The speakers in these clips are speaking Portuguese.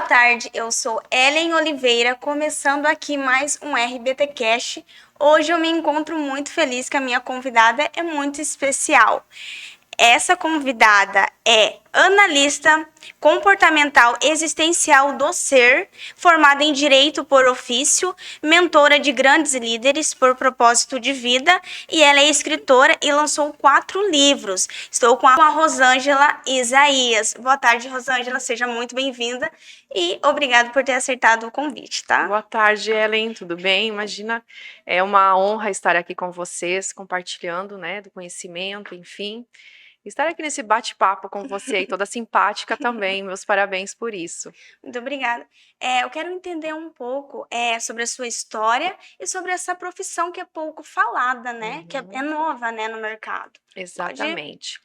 tarde, eu sou Ellen Oliveira, começando aqui mais um RBT Cast. Hoje eu me encontro muito feliz que a minha convidada é muito especial. Essa convidada é analista comportamental existencial do ser, formada em Direito por ofício, mentora de grandes líderes por propósito de vida, e ela é escritora e lançou 4 livros. Estou com a Rosângela Isaías. Boa tarde, Rosângela, seja muito bem-vinda e obrigado por ter aceitado o convite, tá? Boa tarde, Ellen, tudo bem? Imagina, é uma honra estar aqui com vocês, compartilhando, né, do conhecimento, enfim. Estar aqui nesse bate-papo com você aí, toda simpática também, meus parabéns por isso. Muito obrigada. Eu quero entender um pouco sobre a sua história e sobre essa profissão que é pouco falada, né? Que é nova, né, no mercado. Exatamente.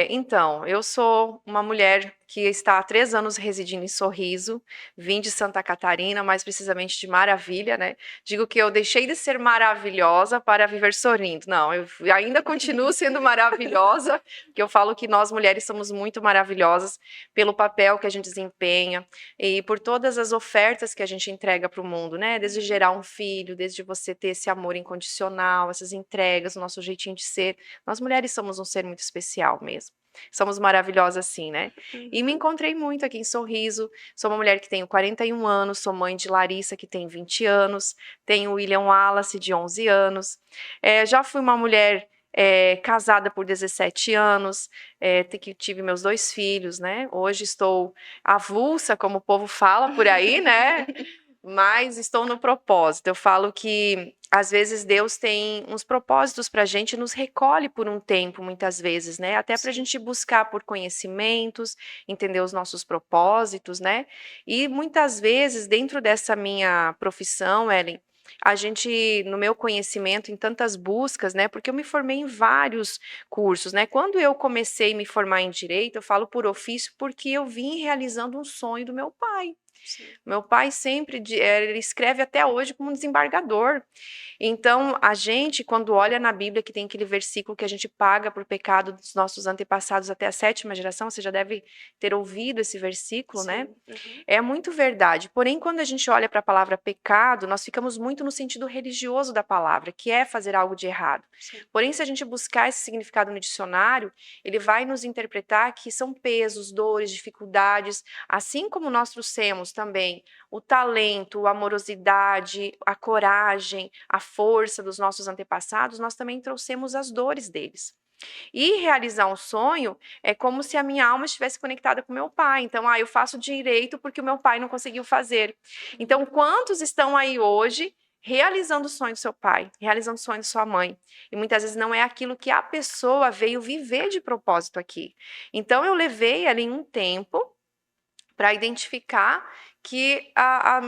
Então, eu sou uma mulher que está há 3 anos residindo em Sorriso, vim de Santa Catarina, mais precisamente de Maravilha, né? Digo que eu deixei de ser maravilhosa para viver sorrindo. Não, eu ainda continuo sendo maravilhosa, porque eu falo que nós mulheres somos muito maravilhosas pelo papel que a gente desempenha e por todas as ofertas que a gente entrega para o mundo, né? Desde gerar um filho, desde você ter esse amor incondicional, essas entregas, o nosso jeitinho de ser. Nós mulheres somos um ser muito especial mesmo. Somos maravilhosas assim, né? E me encontrei muito aqui em Sorriso. Sou uma mulher que tenho 41 anos, sou mãe de Larissa, que tem 20 anos, tenho William Wallace, de 11 anos. Já fui uma mulher casada por 17 anos, que tive meus 2 filhos, né? Hoje estou avulsa, como o povo fala por aí, né? Mas estou no propósito. Eu falo que às vezes Deus tem uns propósitos para a gente e nos recolhe por um tempo, muitas vezes, né? Até para a gente buscar por conhecimentos, entender os nossos propósitos, né? E muitas vezes, dentro dessa minha profissão, Ellen, a gente, no meu conhecimento, em tantas buscas, né? Porque eu me formei em vários cursos, né? Quando eu comecei a me formar em direito, eu falo por ofício porque eu vim realizando um sonho do meu pai. Sim. Meu pai sempre, ele escreve até hoje como um desembargador. Então, a gente, quando olha na Bíblia que tem aquele versículo que a gente paga por pecado dos nossos antepassados até a 7ª geração, você já deve ter ouvido esse versículo, Sim. né? É muito verdade. Porém, quando a gente olha para a palavra pecado, nós ficamos muito no sentido religioso da palavra, que é fazer algo de errado. Sim. Porém, se a gente buscar esse significado no dicionário, ele vai nos interpretar que são pesos, dores, dificuldades, assim como nós trouxemos também o talento, a amorosidade, a coragem, a força dos nossos antepassados, nós também trouxemos as dores deles. E realizar um sonho é como se a minha alma estivesse conectada com meu pai. Então, eu faço direito porque o meu pai não conseguiu fazer. Então, quantos estão aí hoje realizando o sonho do seu pai, realizando o sonho de sua mãe? E muitas vezes não é aquilo que a pessoa veio viver de propósito aqui. Então, eu levei ali um tempo para identificar que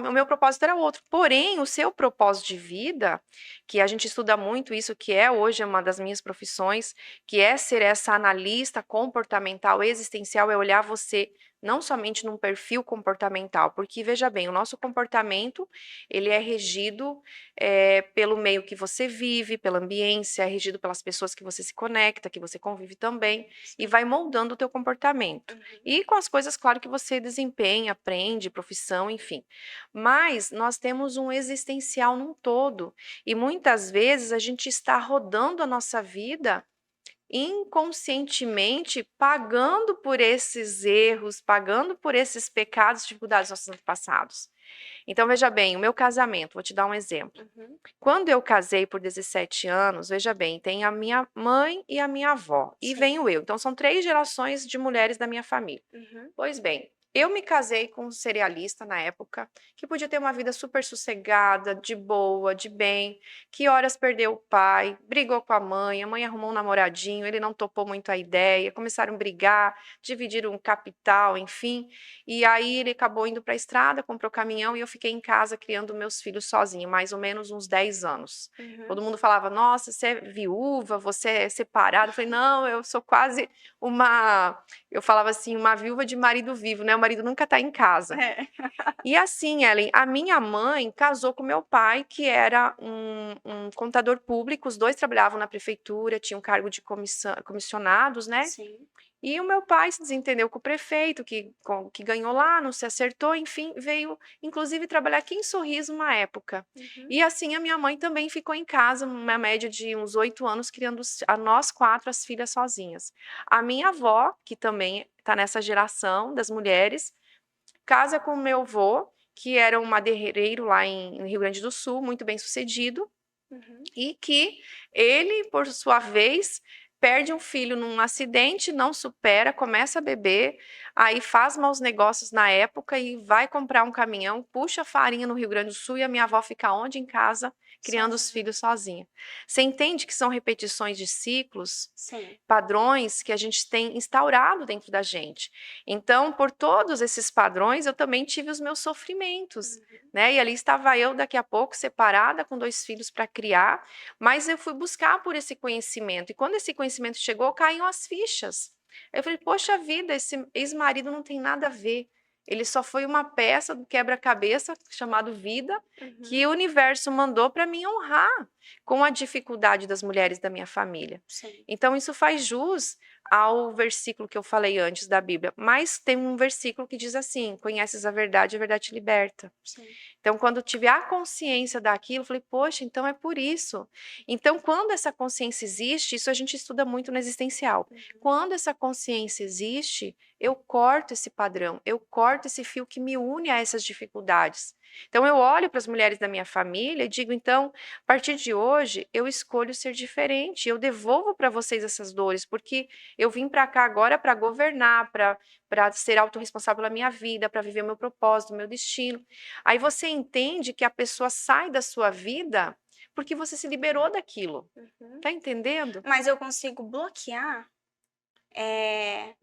o meu propósito era outro. Porém, o seu propósito de vida, que a gente estuda muito isso, que é hoje uma das minhas profissões, que é ser essa analista comportamental existencial, é olhar você não somente num perfil comportamental, porque, veja bem, o nosso comportamento, ele é regido pelo meio que você vive, pela ambiência, é regido pelas pessoas que você se conecta, que você convive também, e vai moldando o teu comportamento. E com as coisas, claro, que você desempenha, aprende, profissão, enfim. Mas nós temos um existencial num todo, e muitas vezes a gente está rodando a nossa vida inconscientemente pagando por esses erros, pagando por esses pecados, dificuldades dos nossos antepassados. Então, veja bem, o meu casamento, vou te dar um exemplo. Quando eu casei por 17 anos, veja bem, tem a minha mãe e a minha avó, e venho eu. Então, são 3 gerações de mulheres da minha família. Pois bem, eu me casei com um cerealista na época, que podia ter uma vida super sossegada, de boa, de bem, que horas perdeu o pai, brigou com a mãe arrumou um namoradinho, ele não topou muito a ideia, começaram a brigar, dividiram um capital, enfim. E aí ele acabou indo para a estrada, comprou caminhão e eu fiquei em casa criando meus filhos sozinha, mais ou menos uns 10 anos. Todo mundo falava, nossa, você é viúva, você é separada. Eu falei, não, eu sou quase eu falava assim, uma viúva de marido vivo, né? O marido nunca está em casa. E assim, Ellen, a minha mãe casou com meu pai, que era um contador público, os 2 trabalhavam na prefeitura, tinham cargo de comissionados, né? Sim. E o meu pai se desentendeu com o prefeito, que ganhou lá, não se acertou, enfim, veio inclusive trabalhar aqui em Sorriso uma época. E assim a minha mãe também ficou em casa, uma média de uns 8 anos, criando a nós 4, as filhas sozinhas. A minha avó, que também está nessa geração das mulheres, casa com o meu avô, que era um madeireiro lá no Rio Grande do Sul, muito bem sucedido, e que ele, por sua vez, perde um filho num acidente, não supera, começa a beber, aí faz maus negócios na época e vai comprar um caminhão, puxa farinha no Rio Grande do Sul e a minha avó fica onde? Em casa, criando os Sozinha. filhos sozinha. Você entende que são repetições de ciclos? Sim. Padrões que a gente tem instaurado dentro da gente. Então, por todos esses padrões, eu também tive os meus sofrimentos, né? E ali estava eu, daqui a pouco, separada, com 2 filhos para criar, mas eu fui buscar por esse conhecimento. E quando esse conhecimento chegou, caíam as fichas. Eu falei, poxa vida, esse ex-marido não tem nada a ver. Ele só foi uma peça do quebra-cabeça chamado vida, que o universo mandou para me honrar com a dificuldade das mulheres da minha família. Sim. Então, isso faz jus ao versículo que eu falei antes da Bíblia. Mas tem um versículo que diz assim: conheces a verdade te liberta. Sim. Então, quando eu tive a consciência daquilo, eu falei, poxa, então é por isso. Então, quando essa consciência existe, isso a gente estuda muito no existencial. Quando essa consciência existe, eu corto esse padrão, eu corto esse fio que me une a essas dificuldades. Então, eu olho para as mulheres da minha família e digo, então, a partir de hoje, eu escolho ser diferente, eu devolvo para vocês essas dores, porque eu vim para cá agora para governar, para ser autorresponsável pela minha vida, para viver o meu propósito, o meu destino. Aí você entende que a pessoa sai da sua vida porque você se liberou daquilo. Tá entendendo? Mas eu consigo bloquear?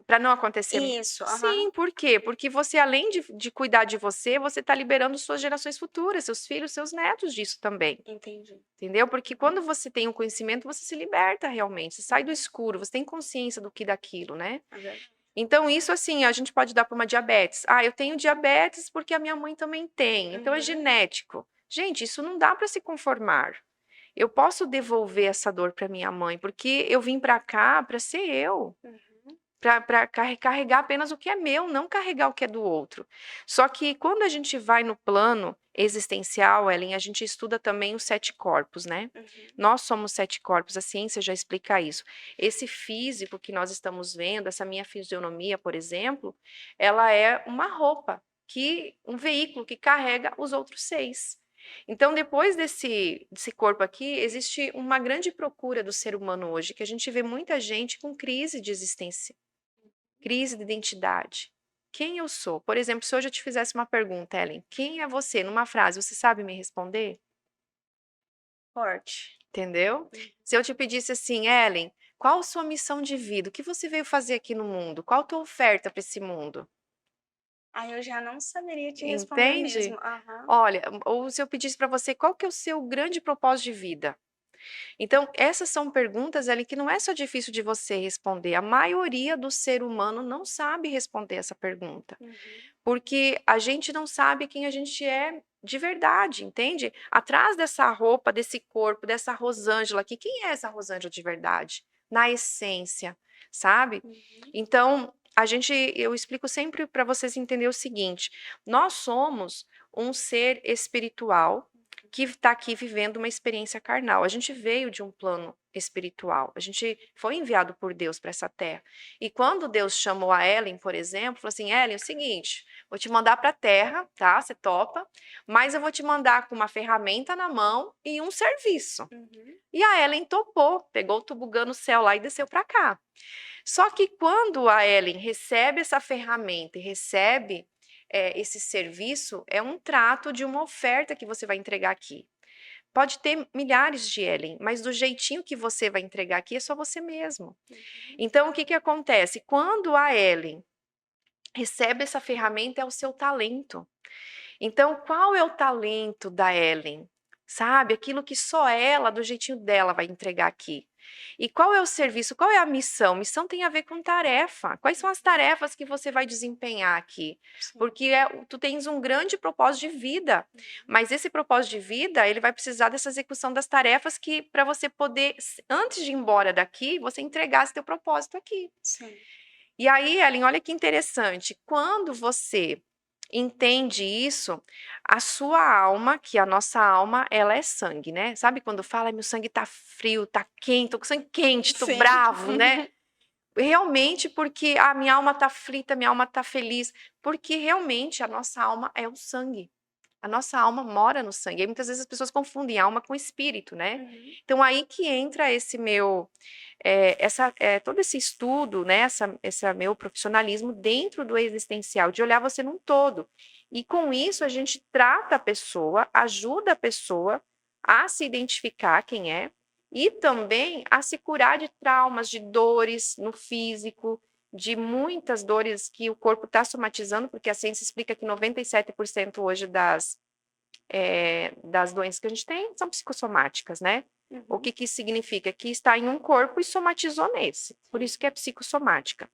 Para não acontecer. Isso, Sim, por quê? Porque você, além de cuidar de você, você está liberando suas gerações futuras, seus filhos, seus netos disso também. Entendi. Entendeu? Porque quando você tem um conhecimento, você se liberta realmente, você sai do escuro, você tem consciência do que daquilo, né? É verdade. Então, isso assim, a gente pode dar para uma diabetes. Ah, eu tenho diabetes porque a minha mãe também tem, então é genético. Gente, isso não dá para se conformar. Eu posso devolver essa dor para minha mãe, porque eu vim para cá para ser eu, para carregar apenas o que é meu, não carregar o que é do outro. Só que quando a gente vai no plano existencial, Ellen, a gente estuda também os 7 corpos, né? Nós somos 7 corpos, a ciência já explica isso. Esse físico que nós estamos vendo, essa minha fisionomia, por exemplo, ela é uma roupa, um veículo que carrega os outros 6. Então, depois desse corpo aqui, existe uma grande procura do ser humano hoje, que a gente vê muita gente com crise de existência, crise de identidade. Quem eu sou? Por exemplo, se hoje eu te fizesse uma pergunta, Ellen, quem é você? Numa frase, você sabe me responder? Forte. Entendeu? Se eu te pedisse assim, Ellen, qual a sua missão de vida? O que você veio fazer aqui no mundo? Qual a tua oferta para esse mundo? Aí eu já não saberia te responder Entende? mesmo. Aham. Olha, ou se eu pedisse para você qual que é o seu grande propósito de vida? Então, essas são perguntas ali que não é só difícil de você responder. A maioria do ser humano não sabe responder essa pergunta, porque a gente não sabe quem a gente é de verdade, entende? Atrás dessa roupa, desse corpo, dessa Rosângela aqui, quem é essa Rosângela de verdade? Na essência, sabe? Então, eu explico sempre para vocês entenderem o seguinte: nós somos um ser espiritual que está aqui vivendo uma experiência carnal. A gente veio de um plano espiritual. A gente foi enviado por Deus para essa terra. E quando Deus chamou a Ellen, por exemplo, falou assim: Ellen, é o seguinte, vou te mandar para a terra, tá? Você topa, mas eu vou te mandar com uma ferramenta na mão e um serviço. E a Ellen topou, pegou o tobogã no céu lá e desceu para cá. Só que quando a Ellen recebe essa ferramenta e recebe esse serviço, é um trato de uma oferta que você vai entregar aqui. Pode ter milhares de Ellen, mas do jeitinho que você vai entregar aqui é só você mesmo. Então, o que acontece? Quando a Ellen recebe essa ferramenta, é o seu talento. Então, qual é o talento da Ellen? Sabe? Aquilo que só ela, do jeitinho dela, vai entregar aqui. E qual é o serviço? Qual é a missão? Missão tem a ver com tarefa. Quais são as tarefas que você vai desempenhar aqui? Porque tu tens um grande propósito de vida, mas esse propósito de vida, ele vai precisar dessa execução das tarefas que, para você poder, antes de ir embora daqui, você entregasse teu propósito aqui. Sim. E aí, Ellen, olha que interessante. Quando você entende isso, a sua alma, que a nossa alma, ela é sangue, né? Sabe quando fala, meu sangue tá frio, tá quente, tô com sangue quente, tô Sim. bravo, né? Realmente porque a minha alma tá aflita, minha alma tá feliz, porque realmente a nossa alma é o sangue. A nossa alma mora no sangue. E muitas vezes as pessoas confundem alma com espírito, né? Então aí que entra esse meu, todo esse estudo, né? Esse meu profissionalismo dentro do existencial, de olhar você num todo. E com isso a gente trata a pessoa, ajuda a pessoa a se identificar quem é e também a se curar de traumas, de dores no físico, de muitas dores que o corpo está somatizando, porque a ciência explica que 97% hoje das doenças que a gente tem são psicossomáticas, né? O que isso significa? Que está em um corpo e somatizou nesse. Por isso que é psicossomática.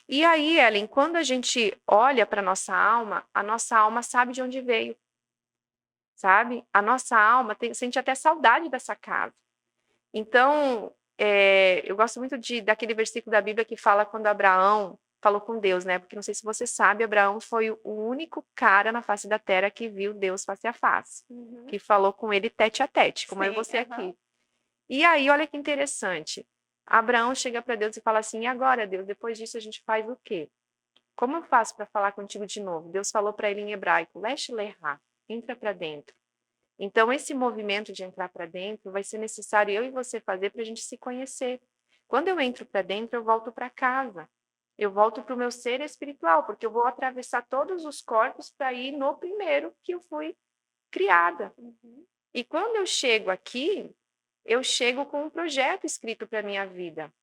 E aí, Ellen, quando a gente olha para a nossa alma sabe de onde veio, sabe? A nossa alma sente até saudade dessa casa. Então, eu gosto muito daquele versículo da Bíblia que fala quando Abraão falou com Deus, né? Porque não sei se você sabe, Abraão foi o único cara na face da terra que viu Deus face a face, que falou com ele tete a tete, como eu e você aqui. E aí, olha que interessante. Abraão chega para Deus e fala assim: e agora, Deus, depois disso a gente faz o quê? Como eu faço para falar contigo de novo? Deus falou para ele em hebraico: Lesh leha, entra para dentro. Então, esse movimento de entrar para dentro vai ser necessário eu e você fazer para a gente se conhecer. Quando eu entro para dentro, eu volto para casa. Eu volto para o meu ser espiritual, porque eu vou atravessar todos os corpos para ir no primeiro que eu fui criada. E quando eu chego aqui, eu chego com um projeto escrito para a minha vida.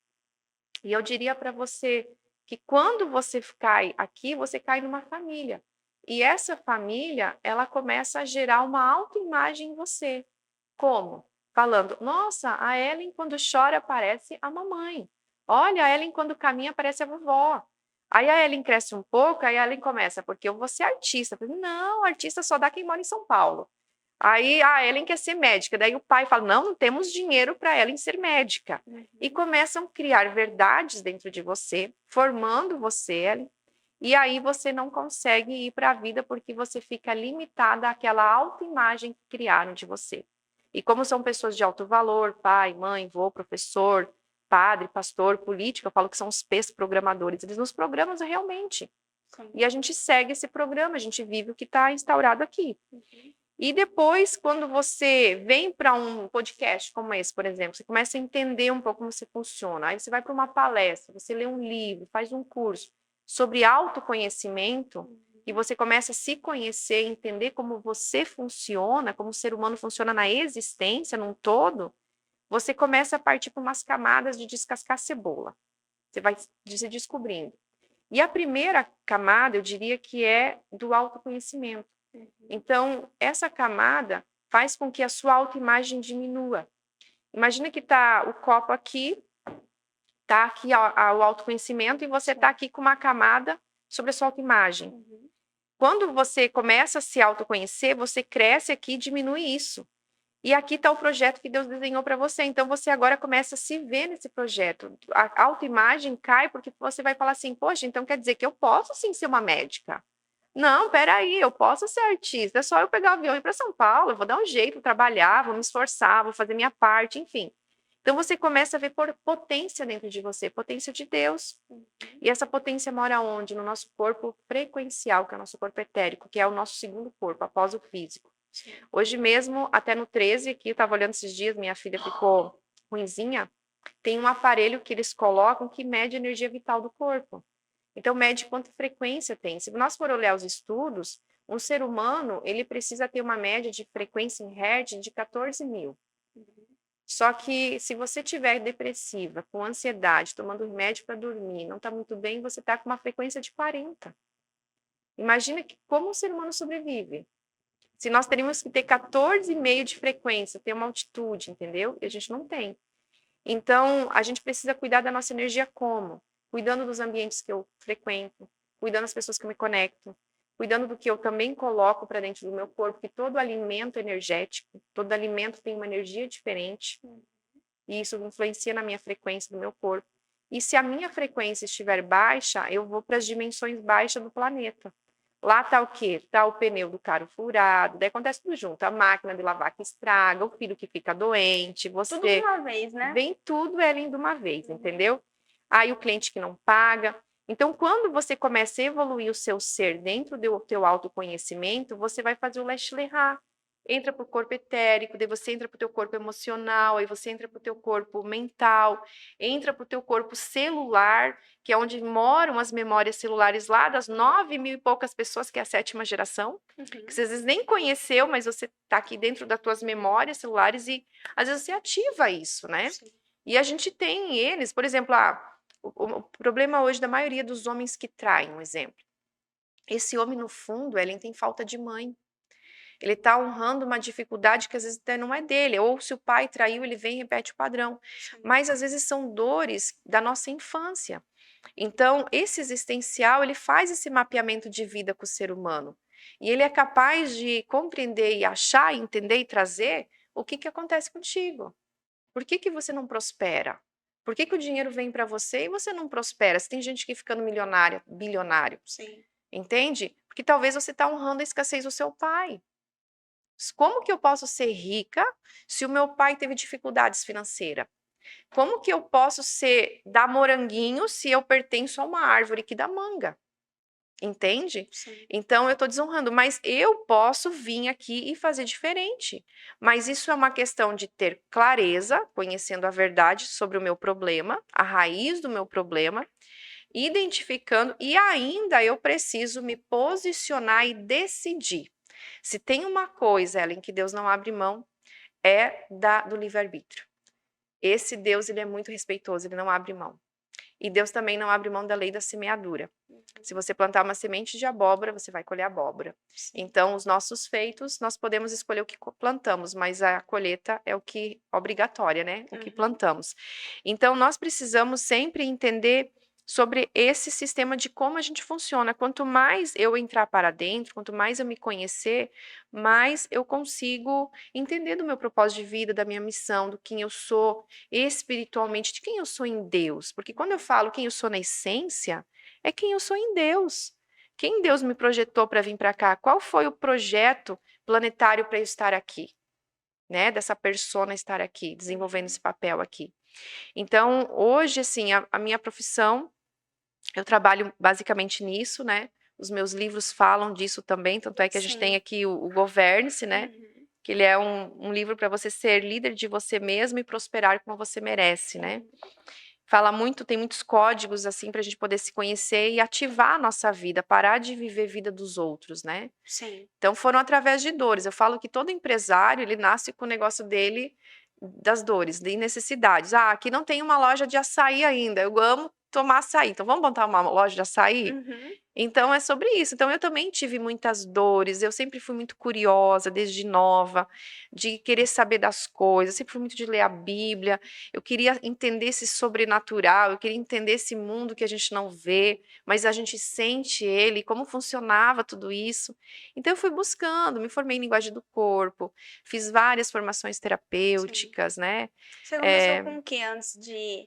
E eu diria para você que quando você cai aqui, você cai numa família. E essa família, ela começa a gerar uma autoimagem em você. Como? Falando, nossa, a Ellen quando chora parece a mamãe. Olha, a Ellen quando caminha parece a vovó. Aí a Ellen cresce um pouco, aí a Ellen começa, porque eu vou ser artista. Não, artista só dá quem mora em São Paulo. Aí a Ellen quer ser médica, daí o pai fala, não temos dinheiro para Ellen ser médica. E começam a criar verdades dentro de você, formando você, Ellen, e aí você não consegue ir para a vida porque você fica limitada àquela autoimagem que criaram de você. E como são pessoas de alto valor, pai, mãe, vô, professor, padre, pastor, político, eu falo que são os P's programadores, eles nos programam realmente. Sim. E a gente segue esse programa, a gente vive o que está instaurado aqui. E depois, quando você vem para um podcast como esse, por exemplo, você começa a entender um pouco como você funciona. Aí você vai para uma palestra, você lê um livro, faz um curso sobre autoconhecimento e você começa a se conhecer, entender como você funciona, como o ser humano funciona na existência, num todo, você começa a partir para umas camadas de descascar cebola. Você vai se descobrindo. E a primeira camada, eu diria que é do autoconhecimento. Então, essa camada faz com que a sua autoimagem diminua. Imagina que está o copo aqui, está aqui o autoconhecimento e você está aqui com uma camada sobre a sua autoimagem. Quando você começa a se autoconhecer, você cresce aqui e diminui isso. E aqui está o projeto que Deus desenhou para você. Então, você agora começa a se ver nesse projeto. A autoimagem cai porque você vai falar assim, poxa, então quer dizer que eu posso sim ser uma médica. Não, peraí, eu posso ser artista, é só eu pegar o avião e ir para São Paulo, eu vou dar um jeito, trabalhar, vou me esforçar, vou fazer minha parte, enfim. Então você começa a ver potência dentro de você, potência de Deus. E essa potência mora onde? No nosso corpo frequencial, que é o nosso corpo etérico, que é o nosso segundo corpo, após o físico. Hoje mesmo, até no 13, aqui, eu estava olhando esses dias, minha filha ficou ruinzinha, tem um aparelho que eles colocam que mede a energia vital do corpo. Então, mede quanta frequência tem. Se nós for olhar os estudos, um ser humano, ele precisa ter uma média de frequência em Hertz de 14.000. Só que se você tiver depressiva, com ansiedade, tomando remédio para dormir, não está muito bem, você está com uma frequência de 40. Imagina como um ser humano sobrevive. Se nós teríamos que ter 14,5 de frequência, ter uma altitude, entendeu? E a gente não tem. Então, a gente precisa cuidar da nossa energia como? Cuidando dos ambientes que eu frequento, cuidando das pessoas que eu me conecto, cuidando do que eu também coloco para dentro do meu corpo, que todo alimento é energético, todo alimento tem uma energia diferente, e isso influencia na minha frequência do meu corpo. E se a minha frequência estiver baixa, eu vou para as dimensões baixas do planeta. Lá tá o quê? Tá o pneu do carro furado, daí acontece tudo junto. A máquina de lavar que estraga, o filho que fica doente, Tudo de você. uma vez, né? Vem tudo, Ellen, de uma vez, entendeu? Aí o cliente que não paga. Então, quando você começa a evoluir o seu ser dentro do teu autoconhecimento, você vai fazer o Leste Lerrar. Entra para o corpo etérico, daí você entra para o teu corpo emocional, aí você entra para o teu corpo mental, entra para o teu corpo celular, que é onde moram as memórias celulares lá das 9.000 e poucas pessoas, que é a 7ª geração, que você às vezes nem conheceu, mas você está aqui dentro das tuas memórias celulares e às vezes você ativa isso, né? Sim. E a gente tem eles, por exemplo, o problema hoje da maioria dos homens que traem, um exemplo. Esse homem, no fundo, ele tem falta de mãe. Ele está honrando uma dificuldade que às vezes até não é dele. Ou se o pai traiu, ele vem e repete o padrão. Sim. Mas às vezes são dores da nossa infância. Então, esse existencial, ele faz esse mapeamento de vida com o ser humano. E ele é capaz de compreender e achar, entender e trazer o que acontece contigo. Por que você não prospera? Por que o dinheiro vem para você e você não prospera? Se tem gente que ficando milionária, bilionário. Sim. Entende? Porque talvez você está honrando a escassez do seu pai. Como que eu posso ser rica se o meu pai teve dificuldades financeiras? Como que eu posso dar moranguinho se eu pertenço a uma árvore que dá manga? Entende? Sim. Então eu estou desonrando, mas eu posso vir aqui e fazer diferente. Mas isso é uma questão de ter clareza, conhecendo a verdade sobre o meu problema, a raiz do meu problema, identificando, e ainda eu preciso me posicionar e decidir. Se tem uma coisa, Ellen, que Deus não abre mão, é do livre-arbítrio. Esse Deus, ele é muito respeitoso, ele não abre mão. E Deus também não abre mão da lei da semeadura. Se você plantar uma semente de abóbora, você vai colher abóbora. Então, os nossos feitos, nós podemos escolher o que plantamos, mas a colheita é o que obrigatória, né? O que plantamos. Então, nós precisamos sempre entender sobre esse sistema de como a gente funciona. Quanto mais eu entrar para dentro, quanto mais eu me conhecer, mais eu consigo entender do meu propósito de vida, da minha missão, do quem eu sou espiritualmente, de quem eu sou em Deus. Porque quando eu falo quem eu sou na essência, é quem eu sou em Deus. Quem Deus me projetou para vir para cá? Qual foi o projeto planetário para eu estar aqui? Né? Dessa persona estar aqui, desenvolvendo esse papel aqui. Então, hoje, assim, a minha profissão, eu trabalho basicamente nisso, né? Os meus livros falam disso também, tanto é que a gente tem aqui o Governe-se, né? Que ele é um livro para você ser líder de você mesmo e prosperar como você merece, né? Fala muito, tem muitos códigos assim para a gente poder se conhecer e ativar a nossa vida, parar de viver a vida dos outros, né? Sim. Então foram através de dores. Eu falo que todo empresário, ele nasce com o negócio dele das dores, de necessidades. Ah, aqui não tem uma loja de açaí ainda. Eu amo tomar açaí. Então vamos montar uma loja de açaí? Então é sobre isso. Então eu também tive muitas dores. Eu sempre fui muito curiosa desde nova, de querer saber das coisas. Eu sempre fui muito de ler a Bíblia. Eu queria entender esse sobrenatural. Eu queria entender esse mundo que a gente não vê, mas a gente sente ele, como funcionava tudo isso. Então eu fui buscando, me formei em linguagem do corpo, fiz várias formações terapêuticas, né? Você começou com o que antes de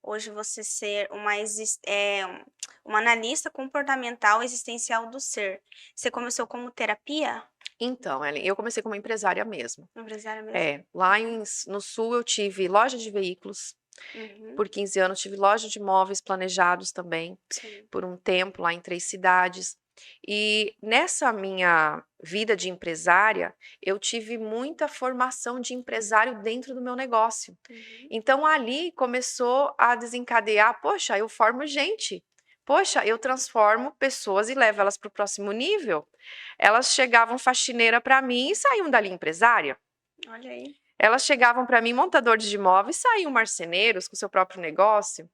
hoje você ser uma analista comportamental existencial do ser? Você começou como terapia? Então, Ellen, eu comecei como empresária mesmo. Empresária mesmo? Lá no Sul eu tive loja de veículos. Por 15 anos tive loja de móveis planejados também, por um tempo lá em 3 cidades. E nessa minha vida de empresária, eu tive muita formação de empresário dentro do meu negócio. Então ali começou a desencadear, poxa, eu formo gente. Poxa, eu transformo pessoas e levo elas para o próximo nível. Elas chegavam faxineira para mim e saíam dali empresária. Olha aí. Elas chegavam para mim, montadores de imóveis, saíam marceneiros com seu próprio negócio.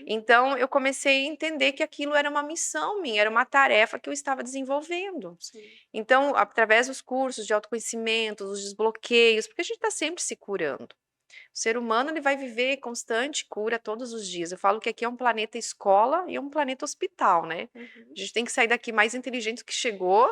Então, eu comecei a entender que aquilo era uma missão minha, era uma tarefa que eu estava desenvolvendo. Então, através dos cursos de autoconhecimento, dos desbloqueios, porque a gente está sempre se curando. O ser humano ele vai viver constante cura todos os dias. Eu falo que aqui é um planeta escola e um planeta hospital, né? A gente tem que sair daqui mais inteligente do que chegou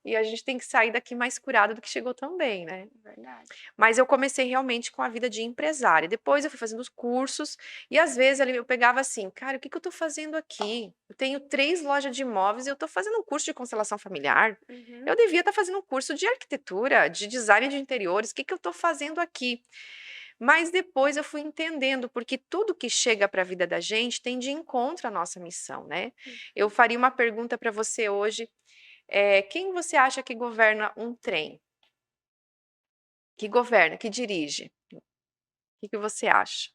e a gente tem que sair daqui mais curado do que chegou também, né? Verdade. Mas eu comecei realmente com a vida de empresária. Depois eu fui fazendo os cursos e às vezes ali eu pegava assim, cara, o que que eu tô fazendo aqui? Eu tenho 3 lojas de imóveis e eu tô fazendo um curso de constelação familiar. Uhum. Eu devia estar fazendo um curso de arquitetura, de design de interiores. O que que eu tô fazendo aqui? Mas depois eu fui entendendo, porque tudo que chega para a vida da gente tem de encontro à nossa missão, né? Eu faria uma pergunta para você hoje. Quem você acha que governa um trem? Que governa, que dirige? O que que você acha?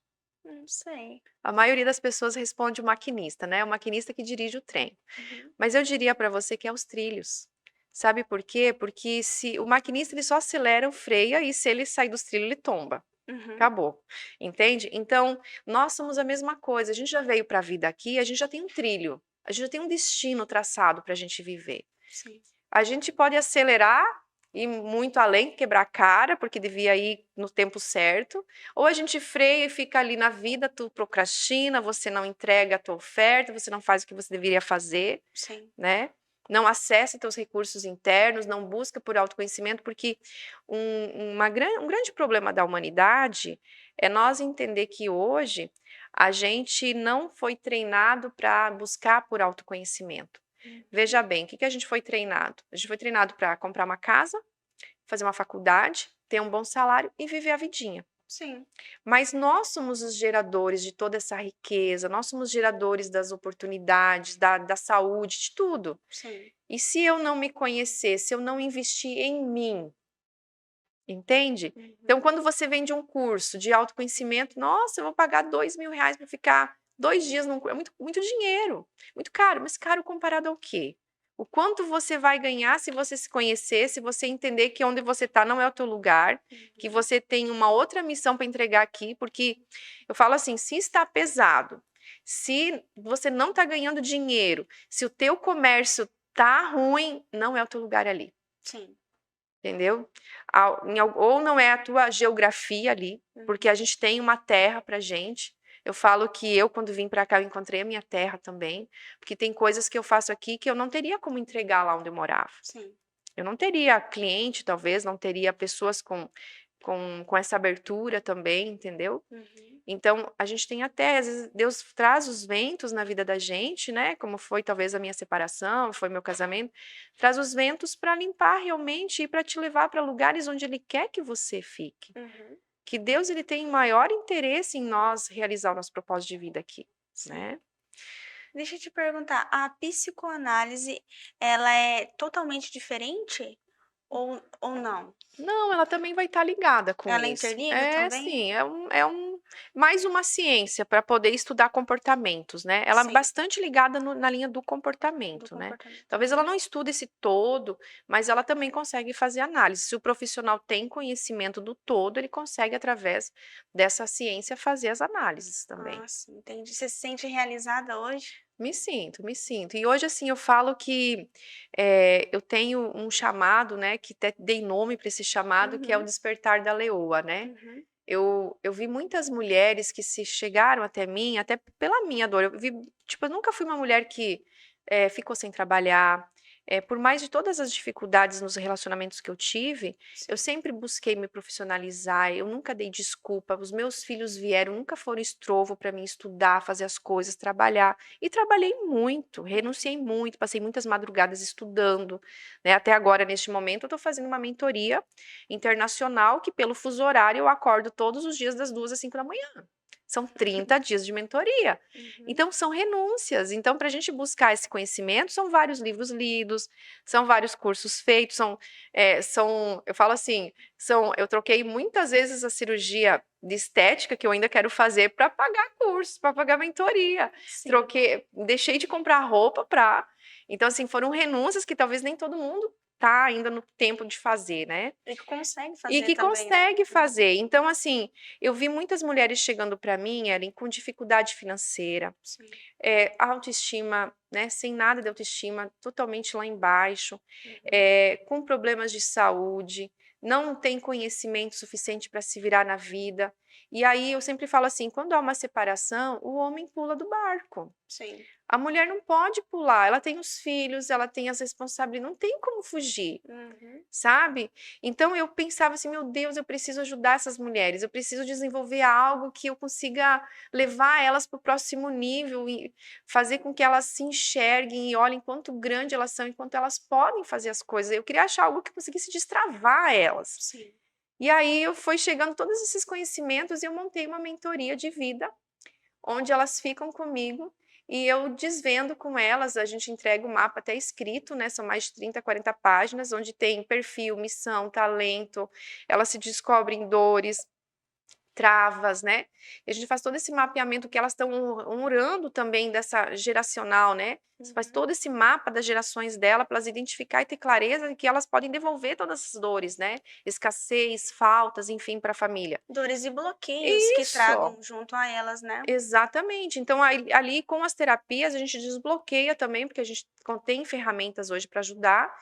Não sei. A maioria das pessoas responde o maquinista, né? O maquinista que dirige o trem. Uhum. Mas eu diria para você que é os trilhos. Sabe por quê? Porque se o maquinista ele só acelera, freia e se ele sair dos trilhos ele tomba. Uhum. Acabou. Entende? Então, nós somos a mesma coisa. A gente já veio para a vida aqui, a gente já tem um trilho. A gente já tem um destino traçado para a gente viver. Sim. A gente pode acelerar e muito além, quebrar a cara, porque devia ir no tempo certo, ou a gente freia e fica ali na vida, tu procrastina, você não entrega a tua oferta, você não faz o que você deveria fazer, Sim. né? Não acessa teus recursos internos, não busca por autoconhecimento, porque um grande problema da humanidade é nós entender que hoje a gente não foi treinado para buscar por autoconhecimento. Uhum. Veja bem, o que que a gente foi treinado? A gente foi treinado para comprar uma casa, fazer uma faculdade, ter um bom salário e viver a vidinha. Sim. Mas nós somos os geradores de toda essa riqueza, nós somos geradores das oportunidades, da saúde, de tudo. Sim. E se eu não me conhecer, se eu não investir em mim, entende? Então, Uhum. quando você vende um curso de autoconhecimento, nossa, eu vou pagar R$ 2.000 para ficar 2 dias num curso. É muito, muito dinheiro, muito caro, mas caro comparado ao quê? O quanto você vai ganhar se você se conhecer, se você entender que onde você está não é o teu lugar, que Uhum. você tem uma outra missão para entregar aqui, porque eu falo assim, se está pesado, se você não está ganhando dinheiro, se o teu comércio tá ruim, não é o teu lugar ali. Sim. Entendeu? Ou não é a tua geografia ali, porque a gente tem uma terra pra gente. Eu falo que eu, quando vim para cá, eu encontrei a minha terra também, porque tem coisas que eu faço aqui que eu não teria como entregar lá onde eu morava. Sim. Eu não teria cliente, talvez, não teria pessoas com essa abertura também, entendeu? Uhum. Então, a gente tem até, às vezes, Deus traz os ventos na vida da gente, né? Como foi talvez a minha separação, foi meu casamento, traz os ventos para limpar realmente e para te levar para lugares onde Ele quer que você fique. Uhum. Que Deus ele tem maior interesse em nós realizar o nosso propósito de vida aqui, Sim. né? Deixa eu te perguntar, a psicoanálise, ela é totalmente diferente ou não? Não, ela também vai estar ligada com Ela isso. interliga É, também? sim, mais uma ciência para poder estudar comportamentos, né? Ela é Sim, bastante ligada na linha do do comportamento, né? comportamento. Talvez ela não estude esse todo, mas ela também consegue fazer análise. Se o profissional tem conhecimento do todo, ele consegue, através dessa ciência, fazer as análises também. Ah, sim, entendi. Você se sente realizada hoje? Me sinto, me sinto. E hoje, assim, eu falo que eu tenho um chamado, né, que até dei nome para esse chamado, que é o Uhum, despertar da leoa, né? uhum, Eu vi muitas mulheres que se chegaram até mim, até pela minha dor. Eu vi, tipo, eu nunca fui uma mulher que ficou sem trabalhar. Por mais de todas as dificuldades nos relacionamentos que eu tive, eu sim. sempre busquei me profissionalizar. Eu nunca dei desculpa. Os meus filhos vieram, nunca foram estrovo para mim estudar, fazer as coisas, trabalhar. E trabalhei muito, renunciei muito, passei muitas madrugadas estudando, né? Até agora, neste momento, eu estou fazendo uma mentoria internacional que, pelo fuso horário, eu acordo todos os dias das 2 às 5 da manhã. São 30 dias de mentoria. Uhum, Então, são renúncias. Então, para a gente buscar esse conhecimento, são vários livros lidos, são vários cursos feitos, eu falo assim, eu troquei muitas vezes a cirurgia de estética que eu ainda quero fazer para pagar cursos, para pagar mentoria. sim. Deixei de comprar roupa para. Então, assim, foram renúncias que talvez nem todo mundo tá ainda no tempo de fazer, né? E que consegue E fazer que também, né? consegue fazer. Então, assim, eu vi muitas mulheres chegando para mim, Ellen, com dificuldade financeira, Sim. autoestima, né, sem nada de autoestima, totalmente lá embaixo, Uhum, com problemas de saúde, não tem conhecimento suficiente para se virar na vida. E aí eu sempre falo assim, quando há uma separação, o homem pula do barco. sim. A mulher não pode pular, ela tem os filhos, ela tem as responsabilidades, não tem como fugir, sabe? Então eu pensava assim, meu Deus, eu preciso ajudar essas mulheres, eu preciso desenvolver algo que eu consiga levar elas para o próximo nível e fazer com que elas se enxerguem e olhem quanto grande elas são e quanto elas podem fazer as coisas. Eu queria achar algo que conseguisse destravar elas. Sim. E aí eu fui chegando todos esses conhecimentos e eu montei uma mentoria de vida, onde elas ficam comigo e eu desvendo com elas, a gente entrega o mapa até escrito, né? São mais de 30, 40 páginas, onde tem perfil, missão, talento, elas se descobrem dores, travas, né? E a gente faz todo esse mapeamento que elas estão honrando também dessa geracional, né? Você faz todo esse mapa das gerações dela para elas identificar e ter clareza de que elas podem devolver todas essas dores, né? Escassez, faltas, enfim, para a família. Dores e bloqueios que Isso. tragam junto a elas, né? Exatamente. Então, ali com as terapias, a gente desbloqueia também, porque a gente tem ferramentas hoje para ajudar,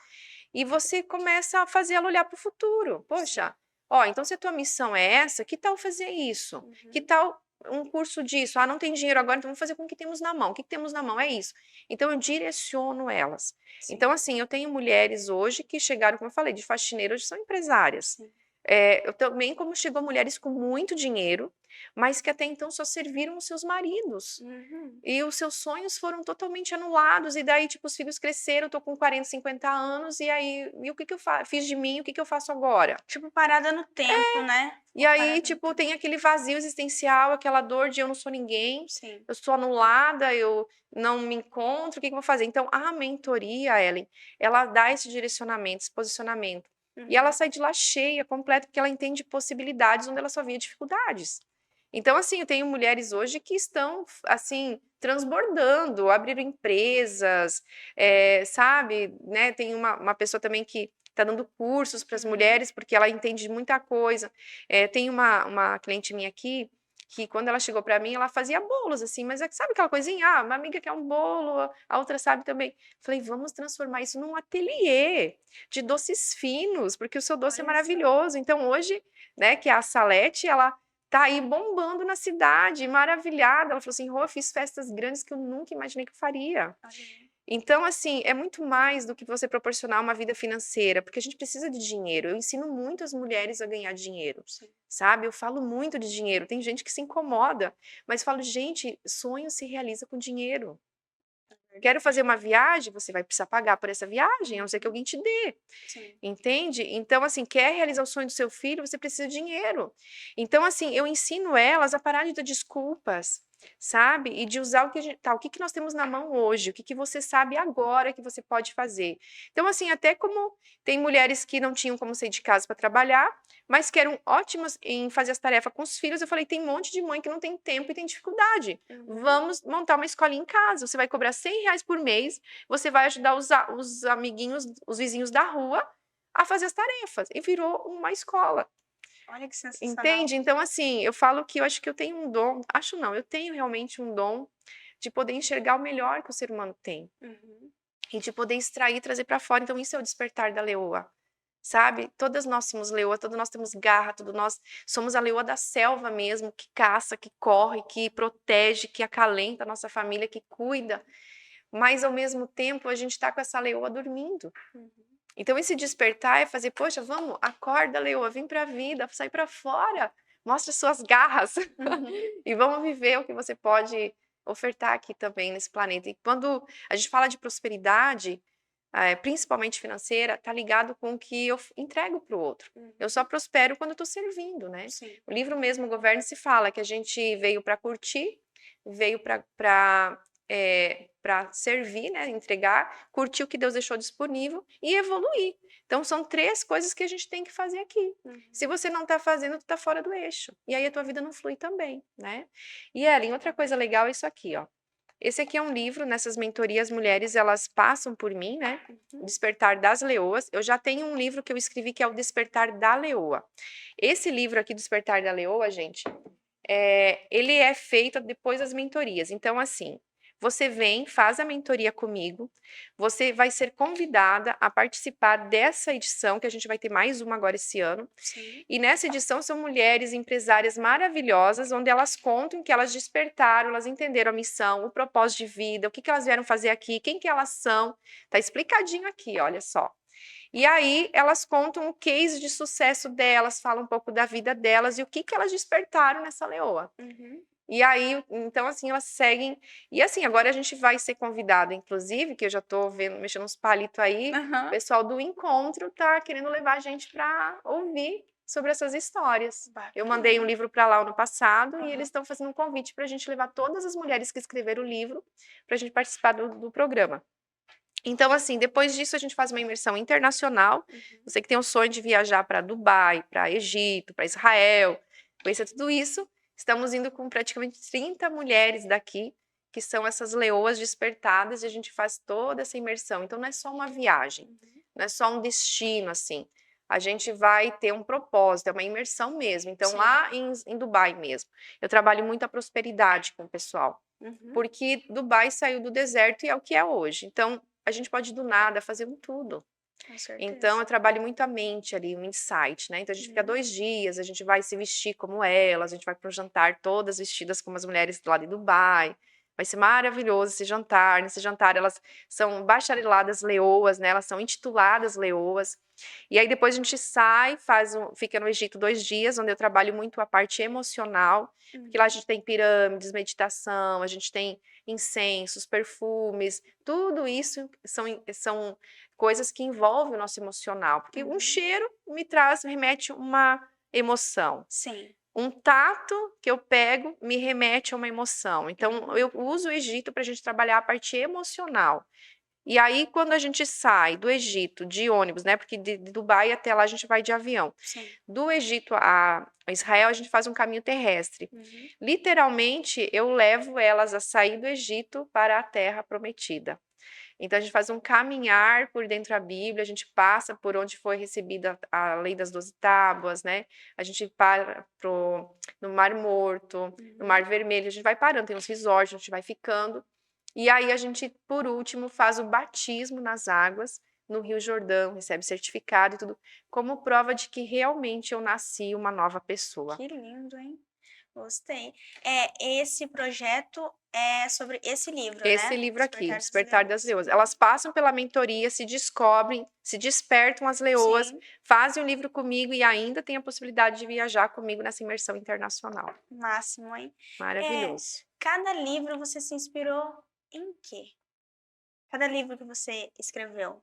e você começa a fazer ela olhar para o futuro. Poxa, ó, então se a tua missão é essa, que tal fazer isso? Que tal um curso disso? Ah, não tem dinheiro agora, então vamos fazer com o que temos na mão. O que temos na mão é isso. Então, eu direciono elas. Sim. Então, assim, eu tenho mulheres hoje que chegaram, como eu falei, de faxineira, hoje são empresárias. Sim. Eu também, como chegou mulheres com muito dinheiro, mas que até então só serviram os seus maridos. E os seus sonhos foram totalmente anulados, e daí, tipo, os filhos cresceram, eu tô com 40, 50 anos, e aí, e o que que eu fiz de mim, o que que eu faço agora? Tipo, parada no tempo, né? E aí, tipo, tem aquele vazio existencial, aquela dor de eu não sou ninguém, Sim. eu sou anulada, eu não me encontro, o que que eu vou fazer? Então, a mentoria, Ellen, ela dá esse direcionamento, esse posicionamento. E ela sai de lá cheia, completa, porque ela entende possibilidades onde ela só via dificuldades. Então, assim, eu tenho mulheres hoje que estão, assim, transbordando, abriram empresas, sabe, né? Tem uma pessoa também que está dando cursos para as mulheres, porque ela entende muita coisa. Tem uma cliente minha aqui, que quando ela chegou para mim, ela fazia bolos, assim, mas sabe aquela coisinha? Ah, uma amiga quer um bolo, a outra sabe também. Falei, vamos transformar isso num ateliê de doces finos, porque o seu doce é maravilhoso. Então, hoje, né, que é a Salete, ela tá aí bombando na cidade, maravilhada. Ela falou assim, Rô, eu fiz festas grandes que eu nunca imaginei que eu faria. Então, assim, é muito mais do que você proporcionar uma vida financeira, porque a gente precisa de dinheiro. Eu ensino muito as mulheres a ganhar dinheiro, sabe? Eu falo muito de dinheiro. Tem gente que se incomoda, mas falo, gente, sonho se realiza com dinheiro. Quero fazer uma viagem, você vai precisar pagar por essa viagem, a não ser que alguém te dê. Sim. Entende? Então, assim, quer realizar o sonho do seu filho, você precisa de dinheiro. Então, assim, eu ensino elas a parar de dar desculpas, sabe? E de usar o que o que nós temos na mão hoje, o que você sabe agora que você pode fazer. Então, assim, até como tem mulheres que não tinham como sair de casa para trabalhar, mas que eram ótimas em fazer as tarefas com os filhos, eu falei, tem um monte de mãe que não tem tempo e tem dificuldade. Vamos montar uma escolinha em casa, você vai cobrar R$ 100 por mês, você vai ajudar os amiguinhos, os vizinhos da rua a fazer as tarefas. E virou uma escola. Olha que sensacional. Entende? Então, assim, eu falo que eu acho que eu tenho um dom, acho não, eu tenho realmente um dom de poder enxergar o melhor que o ser humano tem. E de poder extrair e trazer para fora. Então, isso é o despertar da leoa. Sabe? Todas nós somos leoa, todos nós temos garra, todos nós somos a leoa da selva mesmo, que caça, que corre, que protege, que acalenta a nossa família, que cuida. Mas, ao mesmo tempo, a gente está com essa leoa dormindo. Então, esse despertar é fazer, poxa, vamos, acorda, leoa, vem para a vida, sai para fora, mostra suas garras e vamos viver o que você pode ofertar aqui também nesse planeta. E quando a gente fala de prosperidade, principalmente financeira, tá ligado com o que eu entrego para o outro. Eu só prospero quando eu estou servindo, né? Sim. O livro mesmo, Governe-se, fala que a gente veio para curtir, veio para servir, né, entregar, curtir o que Deus deixou disponível e evoluir. Então, são 3 coisas que a gente tem que fazer aqui. Se você não está fazendo, tu está fora do eixo. E aí a tua vida não flui também, né? E, Ellen, outra coisa legal é isso aqui, ó. Esse aqui é um livro, nessas mentorias, mulheres, elas passam por mim, né? Despertar das Leoas. Eu já tenho um livro que eu escrevi que é o Despertar da Leoa. Esse livro aqui, Despertar da Leoa, gente, ele é feito depois das mentorias. Então, assim, Você vem, faz a mentoria comigo, você vai ser convidada a participar dessa edição, que a gente vai ter mais uma agora esse ano. Sim. E nessa edição são mulheres empresárias maravilhosas, onde elas contam que elas despertaram, elas entenderam a missão, o propósito de vida, o que elas vieram fazer aqui, quem que elas são. Tá explicadinho aqui, olha só. E aí elas contam o case de sucesso delas, falam um pouco da vida delas e o que elas despertaram nessa leoa. E aí, então, assim, elas seguem. E assim, agora a gente vai ser convidado, inclusive, que eu já tô vendo, mexendo uns palitos aí, o pessoal do encontro tá querendo levar a gente para ouvir sobre essas histórias. Eu mandei um livro para lá ano passado e eles estão fazendo um convite para a gente levar todas as mulheres que escreveram o livro para a gente participar do programa. Então, assim, depois disso a gente faz uma imersão internacional. Você que tem o sonho de viajar para Dubai, para Egito, para Israel, conhecer tudo isso, estamos indo com praticamente 30 mulheres daqui, que são essas leoas despertadas, e a gente faz toda essa imersão. Então, não é só uma viagem, não é só um destino, assim. A gente vai ter um propósito, é uma imersão mesmo. Então, Sim. lá em Dubai mesmo, eu trabalho muito a prosperidade com o pessoal, porque Dubai saiu do deserto e é o que é hoje. Então, a gente pode do nada fazer um tudo. Com certeza. Então, eu trabalho muito a mente ali, um insight, né? Então, a gente fica 2 dias, a gente vai se vestir como elas, a gente vai para um jantar todas vestidas como as mulheres lá de Dubai. Vai ser maravilhoso esse jantar. Nesse jantar, elas são bachareladas leoas, né? Elas são intituladas leoas. E aí, depois a gente sai, fica no Egito 2 dias, onde eu trabalho muito a parte emocional, porque lá a gente tem pirâmides, meditação, a gente tem incensos, perfumes, tudo isso são coisas que envolvem o nosso emocional, porque um cheiro me remete uma emoção. Sim. Um tato que eu pego me remete a uma emoção. Então, eu uso o Egito para a gente trabalhar a parte emocional. E aí, quando a gente sai do Egito de ônibus, né? Porque de Dubai até lá a gente vai de avião. Sim. Do Egito a Israel, a gente faz um caminho terrestre. Literalmente, eu levo elas a sair do Egito para a Terra Prometida. Então, a gente faz um caminhar por dentro da Bíblia, a gente passa por onde foi recebida a lei das 12 tábuas, né? A gente para no Mar Morto, no Mar Vermelho, a gente vai parando, tem uns resorts, a gente vai ficando. E aí a gente, por último, faz o batismo nas águas, no Rio Jordão, recebe certificado e tudo, como prova de que realmente eu nasci uma nova pessoa. Que lindo, hein? Gostei. Esse projeto é sobre esse livro, né? Esse livro aqui, Despertar das Leoas. Elas passam pela mentoria, se descobrem, se despertam as leoas, Sim. fazem um livro comigo e ainda tem a possibilidade de viajar comigo nessa imersão internacional. Máximo, hein? Maravilhoso. Cada livro você se inspirou em quê? Cada livro que você escreveu, qual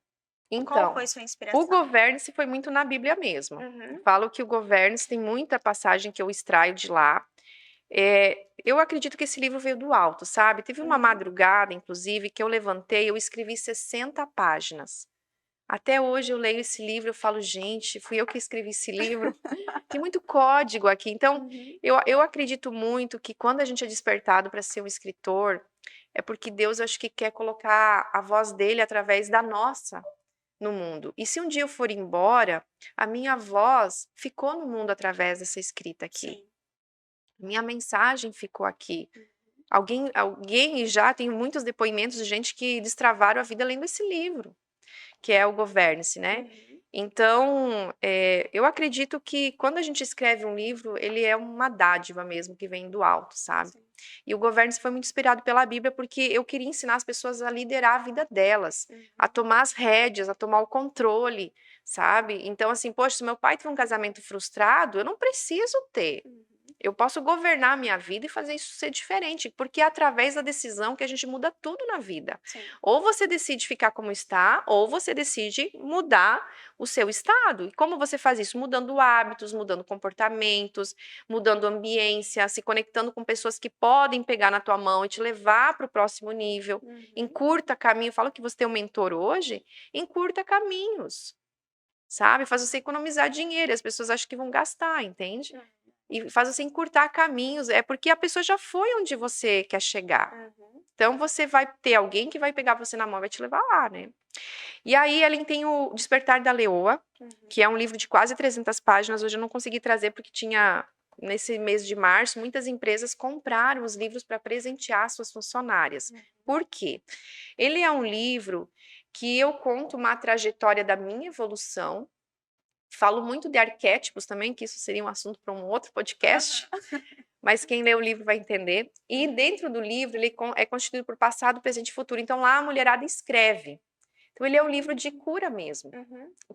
Então, foi sua inspiração? o Governe-se foi muito na Bíblia mesmo. Falo que o Governe-se tem muita passagem que eu extraio de lá. Eu acredito que esse livro veio do alto, sabe? Teve uma madrugada, inclusive, que eu levantei, eu escrevi 60 páginas. Até hoje eu leio esse livro, eu falo, gente, fui eu que escrevi esse livro. Tem muito código aqui. Então, eu acredito muito que quando a gente é despertado para ser um escritor, é porque Deus, acho que quer colocar a voz dele através da nossa no mundo. E se um dia eu for embora, a minha voz ficou no mundo através dessa escrita aqui. Sim. Minha mensagem ficou aqui. Alguém já tem muitos depoimentos de gente que destravaram a vida lendo esse livro, que é o Governe-se, né? Então, eu acredito que quando a gente escreve um livro, ele é uma dádiva mesmo que vem do alto, sabe? Sim. E o Governe-se foi muito inspirado pela Bíblia porque eu queria ensinar as pessoas a liderar a vida delas, a tomar as rédeas, a tomar o controle, sabe? Então, assim, poxa, se meu pai teve um casamento frustrado, eu não preciso ter. Eu posso governar a minha vida e fazer isso ser diferente, porque é através da decisão que a gente muda tudo na vida. Sim. Ou você decide ficar como está, ou você decide mudar o seu estado. E como você faz isso? Mudando hábitos, mudando comportamentos, mudando ambiência, se conectando com pessoas que podem pegar na tua mão e te levar para o próximo nível. Encurta caminho. Eu falo que você tem um mentor hoje, encurta caminhos, sabe? Faz você economizar dinheiro. As pessoas acham que vão gastar, entende? E faz você encurtar caminhos, é porque a pessoa já foi onde você quer chegar. Então, você vai ter alguém que vai pegar você na mão e vai te levar lá, né? E aí, Ellen tem o Despertar da Leoa, que é um livro de quase 300 páginas. Hoje eu não consegui trazer porque tinha nesse mês de março, muitas empresas compraram os livros para presentear suas funcionárias. Por quê? Ele é um livro que eu conto uma trajetória da minha evolução. Falo muito de arquétipos também, que isso seria um assunto para um outro podcast, mas quem lê o livro vai entender. E dentro do livro, ele é constituído por passado, presente e futuro. Então lá a mulherada escreve. Então ele é um livro de cura mesmo.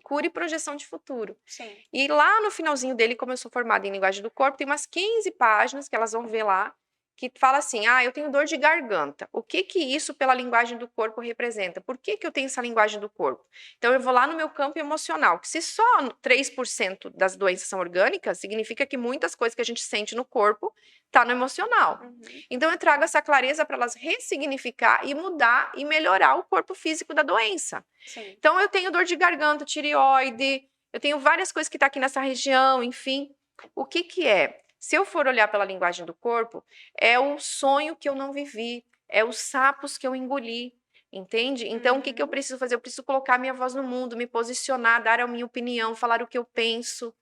Cura e projeção de futuro. Sim. E lá no finalzinho dele, como eu sou formada em linguagem do corpo, tem umas 15 páginas que elas vão ver lá, que fala assim, eu tenho dor de garganta. O que que isso pela linguagem do corpo representa? Por que que eu tenho essa linguagem do corpo? Então eu vou lá no meu campo emocional, que se só 3% das doenças são orgânicas, significa que muitas coisas que a gente sente no corpo tá no emocional. Então eu trago essa clareza para elas ressignificar e mudar e melhorar o corpo físico da doença. Sim. Então eu tenho dor de garganta, tireoide, eu tenho várias coisas que tá aqui nessa região, enfim. O que que é? Se eu for olhar pela linguagem do corpo, é o sonho que eu não vivi, é os sapos que eu engoli, entende? Então, o que que eu preciso fazer? Eu preciso colocar minha voz no mundo, me posicionar, dar a minha opinião, falar o que eu penso.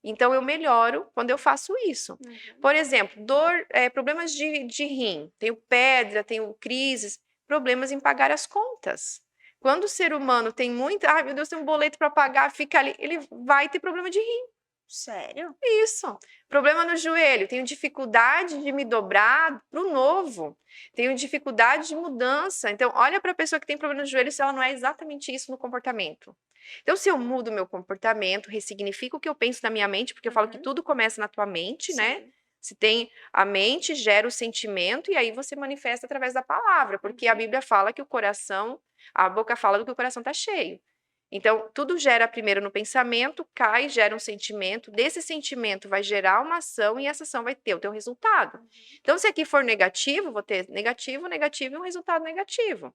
Então, eu melhoro quando eu faço isso. Por exemplo, problemas de rim. Tenho pedra, tenho crises, problemas em pagar as contas. Quando o ser humano tem muito, meu Deus, tem um boleto para pagar, fica ali, ele vai ter problema de rim. Sério? Isso. Problema no joelho. Tenho dificuldade de me dobrar para o novo. Tenho dificuldade de mudança. Então, olha para a pessoa que tem problema no joelho se ela não é exatamente isso no comportamento. Então, se eu mudo o meu comportamento, ressignifico o que eu penso na minha mente, porque eu falo que tudo começa na tua mente, né? Se tem a mente, gera o sentimento, e aí você manifesta através da palavra, porque a Bíblia fala que o coração, a boca fala do que o coração está cheio. Então, tudo gera primeiro no pensamento, cai, gera um sentimento, desse sentimento vai gerar uma ação e essa ação vai ter o teu resultado. Então, se aqui for negativo, vou ter negativo, negativo e um resultado negativo.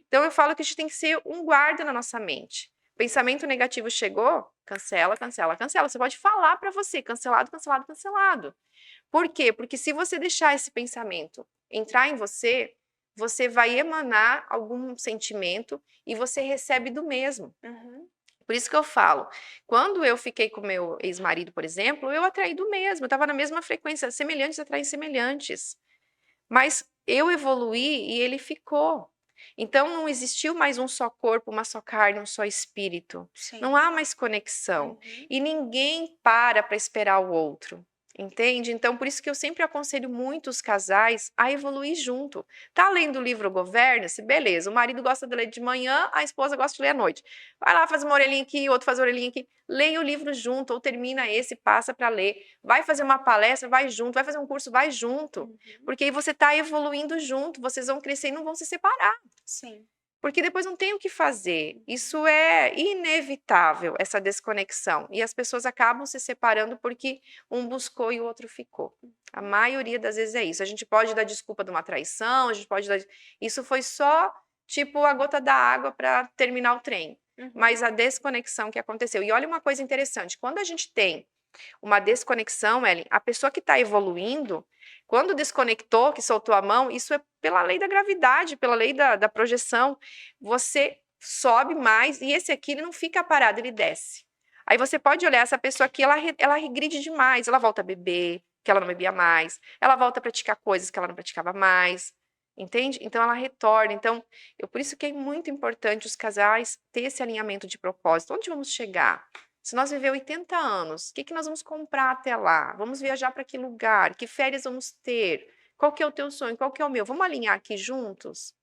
Então, eu falo que a gente tem que ser um guarda na nossa mente. Pensamento negativo chegou, cancela, cancela, cancela. Você pode falar para você, cancelado, cancelado, cancelado. Por quê? Porque se você deixar esse pensamento entrar em você, você vai emanar algum sentimento e você recebe do mesmo. Por isso que eu falo, quando eu fiquei com meu ex-marido, por exemplo, eu atraí do mesmo, eu estava na mesma frequência, semelhantes atraem semelhantes. Mas eu evoluí e ele ficou. Então não existiu mais um só corpo, uma só carne, um só espírito. Sim. Não há mais conexão. E ninguém para esperar o outro. Entende? Então, por isso que eu sempre aconselho muito os casais a evoluir junto. Tá lendo o livro Governa-se? Beleza. O marido gosta de ler de manhã, a esposa gosta de ler à noite. Vai lá, faz uma orelhinha aqui, outro faz uma orelhinha aqui. Leia o livro junto, ou termina esse, passa para ler. Vai fazer uma palestra, vai junto. Vai fazer um curso, vai junto. Porque aí você está evoluindo junto, vocês vão crescer e não vão se separar. Sim. Porque depois não tem o que fazer. Isso é inevitável, essa desconexão. E as pessoas acabam se separando porque um buscou e o outro ficou. A maioria das vezes é isso. A gente pode dar desculpa de uma traição, a gente pode dar. Isso foi só tipo a gota da água para terminar o trem. Mas a desconexão que aconteceu. E olha uma coisa interessante: quando a gente tem uma desconexão, Ellen, a pessoa que está evoluindo, quando desconectou, que soltou a mão, isso é pela lei da gravidade, pela lei da projeção. Você sobe mais e esse aqui ele não fica parado, ele desce. Aí você pode olhar essa pessoa aqui, ela regride demais, ela volta a beber, que ela não bebia mais, ela volta a praticar coisas que ela não praticava mais, entende? Então ela retorna. Então, por isso que é muito importante os casais ter esse alinhamento de propósito. Onde vamos chegar? Se nós viver 80 anos, o que nós vamos comprar até lá? Vamos viajar para que lugar? Que férias vamos ter? Qual que é o teu sonho? Qual que é o meu? Vamos alinhar aqui juntos?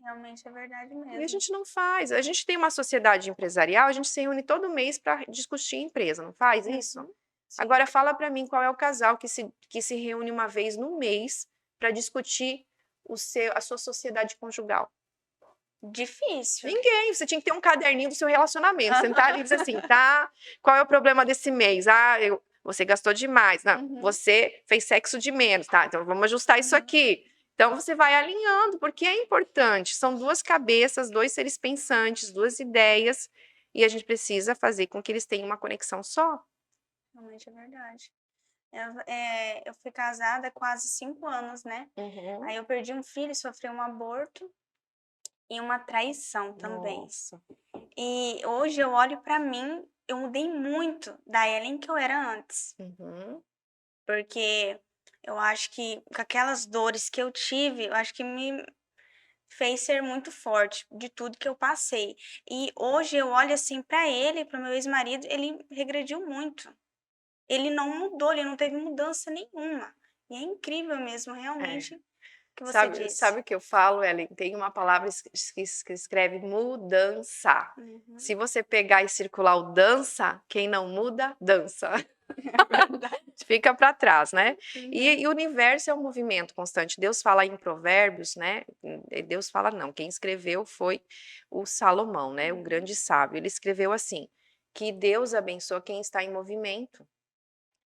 Realmente é verdade E a mesmo. gente não faz. A gente tem uma sociedade empresarial, a gente se reúne todo mês para discutir empresa, não faz isso? Sim. Agora fala para mim qual é o casal que se reúne uma vez no mês para discutir a sua sociedade conjugal. Difícil. Ninguém, você tinha que ter um caderninho do seu relacionamento, sentar ali e dizer assim, tá, qual é o problema desse mês? Você gastou demais, não, você fez sexo de menos, tá, então vamos ajustar isso aqui. Então você vai alinhando, porque é importante, são duas cabeças, dois seres pensantes, duas ideias, e a gente precisa fazer com que eles tenham uma conexão só. Realmente é verdade. Eu fui casada há quase 5 anos, né? Aí eu perdi um filho, sofri um aborto e uma traição também. Nossa. E hoje eu olho pra mim, eu mudei muito da Ellen que eu era antes. porque eu acho que com aquelas dores que eu tive, eu acho que me fez ser muito forte de tudo que eu passei. E hoje eu olho assim para ele, para meu ex-marido, ele regrediu muito. Ele não mudou, ele não teve mudança nenhuma. E é incrível mesmo, É. realmente, o que você Sabe disse. o que eu falo, Ellen? Tem uma palavra que escreve mudança. Uhum. Se você pegar e circular o dança, quem não muda, dança. É verdade. Fica para trás, né? Uhum. E o universo é um movimento constante. Deus fala em Provérbios, né? Deus fala não. Quem escreveu foi o Salomão, né? O Uhum. grande sábio. Ele escreveu assim: que Deus abençoa quem está em movimento.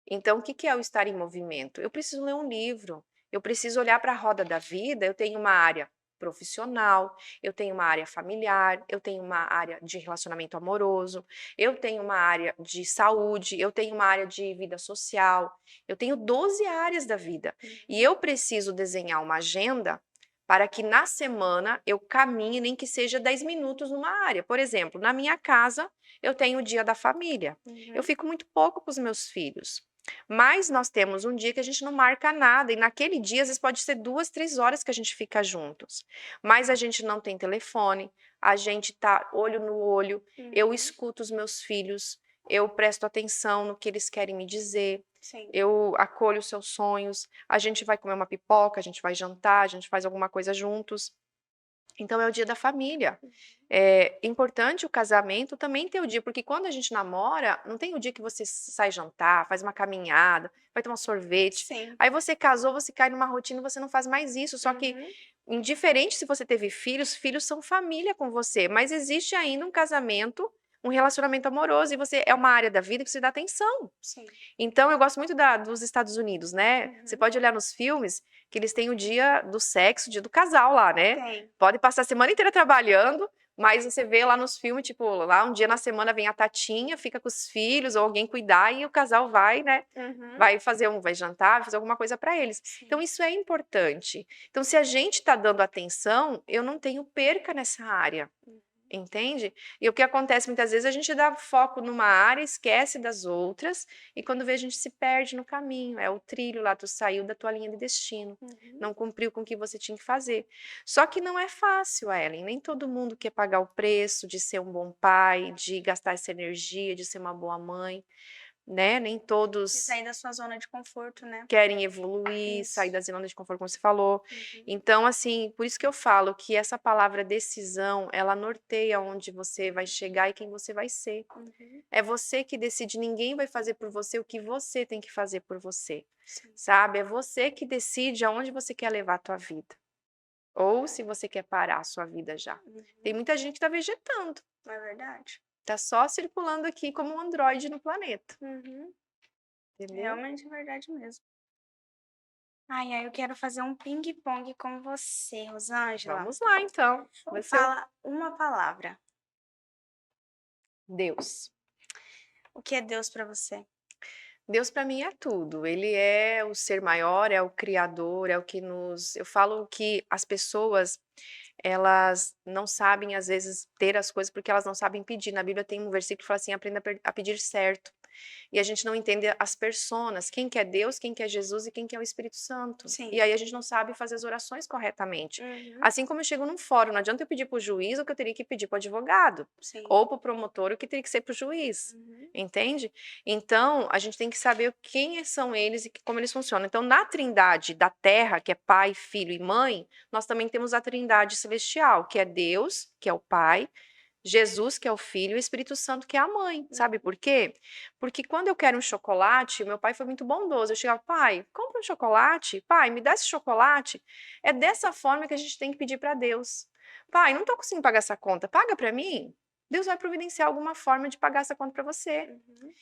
Então, o que que é o estar em movimento? Eu preciso ler um livro, eu preciso olhar para a roda da vida. Eu tenho uma área profissional, eu tenho uma área familiar, eu tenho uma área de relacionamento amoroso, eu tenho uma área de saúde, eu tenho uma área de vida social, eu tenho 12 áreas da vida. E Uhum. eu preciso desenhar uma agenda para que na semana eu caminhe, nem que seja 10 minutos numa área. Por exemplo, na minha casa, eu tenho o dia da família. Eu Uhum. fico muito pouco com os meus filhos. Mas nós temos um dia que a gente não marca nada, e naquele dia, às vezes, pode ser 2, 3 horas que a gente fica juntos. Mas a gente não tem telefone, a gente tá olho no olho, eu Uhum. escuto os meus filhos, eu presto atenção no que eles querem me dizer, Sim. eu acolho os seus sonhos, a gente vai comer uma pipoca, a gente vai jantar, a gente faz alguma coisa juntos. Então é o dia da família. É importante o casamento também ter o dia, porque quando a gente namora, não tem o dia que você sai jantar, faz uma caminhada, vai tomar sorvete. Sim. Aí você casou, você cai numa rotina, você não faz mais isso. Só que, Uhum. indiferente se você teve filhos, filhos são família com você, mas existe ainda um casamento, um relacionamento amoroso, e você é uma área da vida que você dá atenção. Sim. Então, eu gosto muito dos Estados Unidos, né? Você Uhum. pode olhar nos filmes que eles têm o dia do sexo, o dia do casal lá, né? Tem. Pode passar a semana inteira trabalhando, mas você vê lá nos filmes, tipo, lá um dia na semana vem a tatinha, fica com os filhos, ou alguém cuidar, e o casal vai, né? Uhum. Vai jantar, vai fazer alguma coisa para eles. Então, Sim. isso é importante. Então, se a gente está dando atenção, eu não tenho perca nessa área. Uhum. Entende? E o que acontece muitas vezes, a gente dá foco numa área, esquece das outras, e quando vê, a gente se perde no caminho. É o trilho lá, tu saiu da tua linha de destino, Uhum. não cumpriu com o que você tinha que fazer. Só que não é fácil, Ellen. Nem todo mundo quer pagar o preço de ser um bom pai, de gastar essa energia, de ser uma boa mãe, né? Nem E todos sair da sua zona de conforto, né? querem evoluir, sair Isso. da zona de conforto, como você falou. Uhum. Então, assim, por isso que eu falo que essa palavra decisão, ela norteia onde você vai chegar e quem você vai ser. Uhum. É você que decide, ninguém vai fazer por você o que você tem que fazer por você, Sim. sabe? É você que decide aonde você quer levar a tua vida. Ou se você quer parar a sua vida já. Tem Uhum. muita gente que tá vegetando, É verdade. tá só circulando aqui como um androide no planeta, Uhum. entendeu? Realmente é verdade mesmo. Ai, ai, eu quero fazer um ping-pong com você, Rosângela. Vamos lá, então. Me Vai ser o fala uma palavra. Deus. O que é Deus pra você? Deus para mim é tudo. Ele é o ser maior, é o criador, é o que nos. Eu falo que as pessoas, elas não sabem às vezes ter as coisas porque elas não sabem pedir. Na Bíblia tem um versículo que fala assim: aprenda a pedir certo. E a gente não entende as personas, quem que é Deus, quem que é Jesus e quem que é o Espírito Santo. E Sim. aí a gente não sabe fazer as orações corretamente. Uhum. Assim como eu chego num fórum, não adianta eu pedir para o juiz o que eu teria que pedir para o advogado, Sim. ou para o promotor o que teria que ser para o juiz. Uhum. Entende? Então, a gente tem que saber quem são eles e como eles funcionam. Então, na trindade da terra, que é Pai, Filho e Mãe, nós também temos a trindade celestial, que é Deus, que é o Pai, Jesus, que é o Filho, e o Espírito Santo, que é a Mãe. Sabe Uhum. por quê? Porque quando eu quero um chocolate, meu pai foi muito bondoso. Eu chegava, pai, compra um chocolate. Pai, me dá esse chocolate. É dessa forma que a gente tem que pedir para Deus. Pai, não estou conseguindo pagar essa conta. Paga para mim. Deus vai providenciar alguma forma de pagar essa conta para você. Uhum.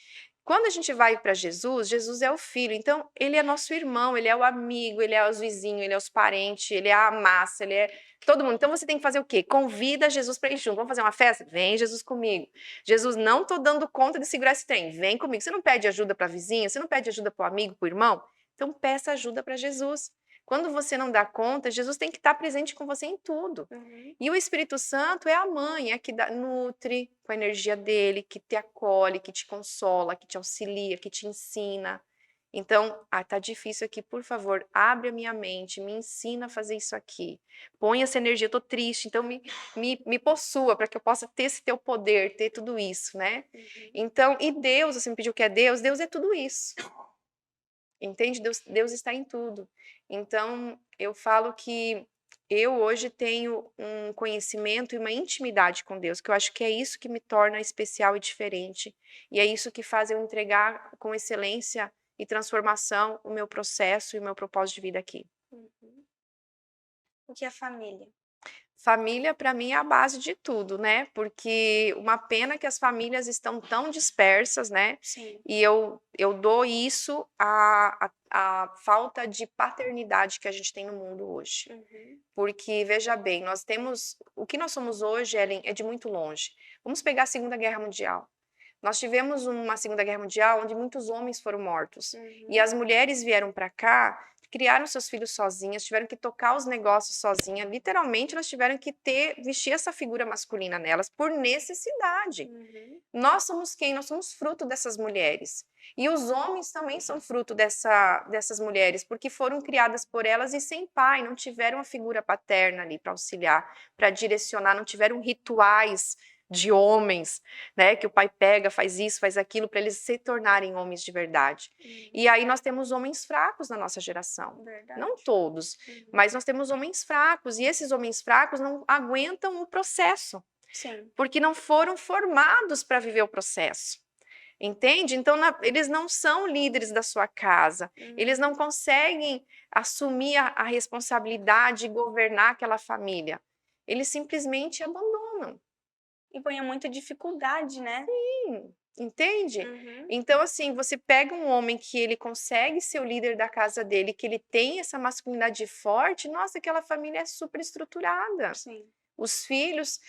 Quando a gente vai para Jesus, Jesus é o filho, então ele é nosso irmão, ele é o amigo, ele é os vizinhos, ele é os parentes, ele é a massa, ele é todo mundo. Então você tem que fazer o quê? Convida Jesus para ir junto. Vamos fazer uma festa? Vem Jesus comigo. Jesus, não tô dando conta de segurar esse trem. Vem comigo. Você não pede ajuda para a vizinha? Você não pede ajuda para o amigo, para o irmão? Então peça ajuda para Jesus. Quando você não dá conta, Jesus tem que estar presente com você em tudo. Uhum. E o Espírito Santo é a mãe, é a que nutre com a energia dele, que te acolhe, que te consola, que te auxilia, que te ensina. Então, tá difícil aqui, por favor, abre a minha mente, me ensina a fazer isso aqui. Põe essa energia, eu tô triste, então me possua para que eu possa ter esse teu poder, ter tudo isso, né? Então, e Deus, você me pediu o que é Deus? Deus é tudo isso. Entende? Deus está em tudo. Então, eu falo que eu hoje tenho um conhecimento e uma intimidade com Deus, que eu acho que é isso que me torna especial e diferente. E é isso que faz eu entregar com excelência e transformação o meu processo e o meu propósito de vida aqui. O que é família? Família, para mim, é a base de tudo, né? Porque uma pena que as famílias estão tão dispersas, né? Sim. E eu dou isso à falta de paternidade que a gente tem no mundo hoje. Porque, veja bem, nós temos. O que nós somos hoje, Ellen, é de muito longe. Vamos pegar a Segunda Guerra Mundial. Nós tivemos uma Segunda Guerra Mundial onde muitos homens foram mortos. E as mulheres vieram para cá, criaram seus filhos sozinhas, tiveram que tocar os negócios sozinhas. Literalmente, elas tiveram que vestir essa figura masculina nelas por necessidade. Nós somos quem? Nós somos fruto dessas mulheres. E os homens também são fruto dessas mulheres, porque foram criadas por elas e sem pai, não tiveram a figura paterna ali para auxiliar, para direcionar, não tiveram rituais de homens, né, que o pai pega, faz isso, faz aquilo, para eles se tornarem homens de verdade. E aí nós temos homens fracos na nossa geração. Verdade. Não todos, mas nós temos homens fracos, e esses homens fracos não aguentam o processo. Sim. Porque não foram formados para viver o processo. Entende? Então, eles não são líderes da sua casa, eles não conseguem assumir a responsabilidade e governar aquela família. Eles simplesmente abandonam. E põe muita dificuldade, né? Sim, entende? Então, assim, você pega um homem que ele consegue ser o líder da casa dele, que ele tem essa masculinidade forte, nossa, aquela família é super estruturada. Sim. Os filhos,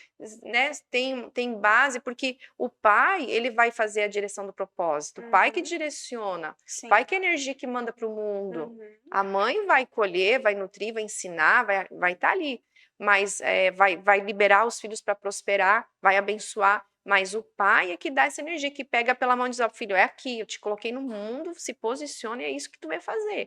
né, têm base, porque o pai, ele vai fazer a direção do propósito, o pai que direciona, o pai que é a energia que manda para o mundo. A mãe vai colher, vai nutrir, vai ensinar, vai estar ali, mas vai liberar os filhos para prosperar, vai abençoar, mas o pai é que dá essa energia, que pega pela mão e diz, ó, filho, é aqui, eu te coloquei no mundo, se posicione, é isso que tu vai fazer.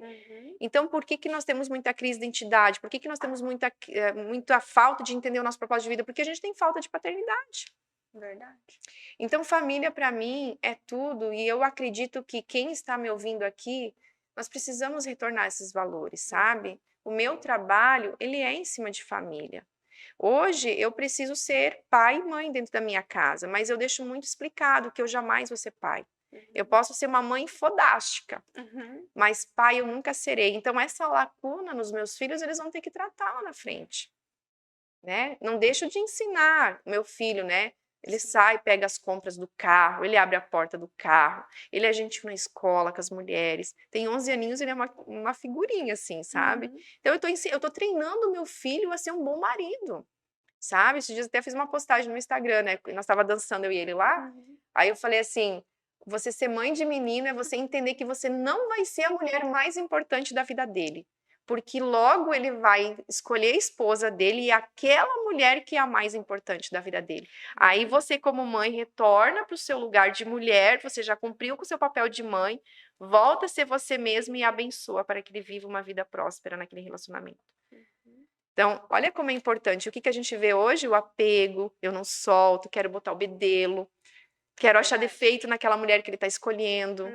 Então, por que nós temos muita crise de identidade? Por que nós temos muita falta de entender o nosso propósito de vida? Porque a gente tem falta de paternidade. Verdade. Então, família, para mim, é tudo, e eu acredito que quem está me ouvindo aqui, nós precisamos retornar esses valores, sabe? O meu trabalho, ele é em cima de família. Hoje, eu preciso ser pai e mãe dentro da minha casa, mas eu deixo muito explicado que eu jamais vou ser pai. Eu posso ser uma mãe fodástica, mas pai eu nunca serei. Então, essa lacuna nos meus filhos, eles vão ter que tratar lá na frente, né? Não deixo de ensinar meu filho, né? Ele sai, pega as compras do carro, ele abre a porta do carro, ele é gentil na escola com as mulheres. Tem 11 aninhos, ele é uma figurinha, assim, sabe? Então, eu tô treinando o meu filho a ser um bom marido, sabe? Esses dias até fiz uma postagem no Instagram, né? Nós tava dançando, eu e ele lá. Aí eu falei assim, você ser mãe de menino é você entender que você não vai ser a mulher mais importante da vida dele. Porque logo ele vai escolher a esposa dele e aquela mulher que é a mais importante da vida dele. Aí você, como mãe, retorna para o seu lugar de mulher, você já cumpriu com o seu papel de mãe, volta a ser você mesma e abençoa para que ele viva uma vida próspera naquele relacionamento. Então, olha como é importante. O que a gente vê hoje? O apego, eu não solto, quero botar o bedelo, quero achar defeito naquela mulher que ele está escolhendo.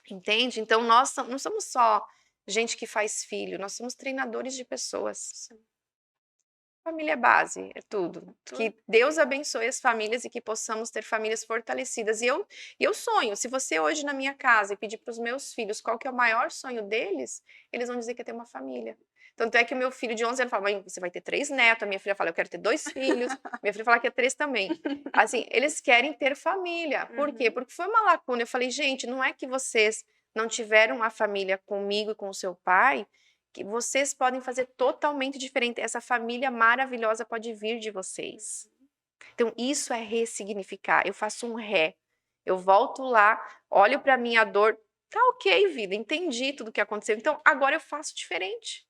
Entende? Então, nós não somos só gente que faz filho, nós somos treinadores de pessoas. Família é base, é tudo. Que Deus abençoe as famílias e que possamos ter famílias fortalecidas. E eu sonho, se você hoje na minha casa e pedir para os meus filhos qual que é o maior sonho deles, eles vão dizer que é ter uma família. Tanto é que o meu filho de 11 anos fala, mãe, você vai ter 3 netos. A minha filha fala, eu quero ter 2 filhos. Minha filha fala que é 3 também. Assim, eles querem ter família. Por quê? Porque foi uma lacuna. Eu falei, gente, não é que vocês não tiveram a família comigo e com o seu pai, que vocês podem fazer totalmente diferente. Essa família maravilhosa pode vir de vocês. Então, isso é ressignificar. Eu faço um ré. Eu volto lá, olho para minha dor. Tá ok, vida, entendi tudo o que aconteceu. Então, agora eu faço diferente.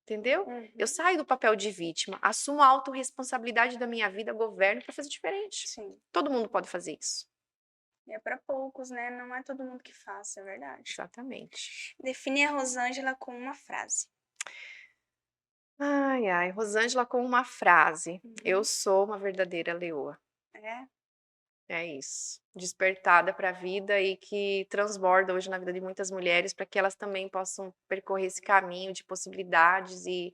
Entendeu? Eu saio do papel de vítima, assumo a autorresponsabilidade da minha vida, governo para fazer diferente. Sim. Todo mundo pode fazer isso. E é para poucos, né? Não é todo mundo que faz, é verdade. Exatamente. Define a Rosângela com uma frase. Ai, ai, Rosângela com uma frase: "Eu Uhum. sou uma verdadeira leoa". É? É isso. Despertada para a vida e que transborda hoje na vida de muitas mulheres para que elas também possam percorrer esse caminho de possibilidades e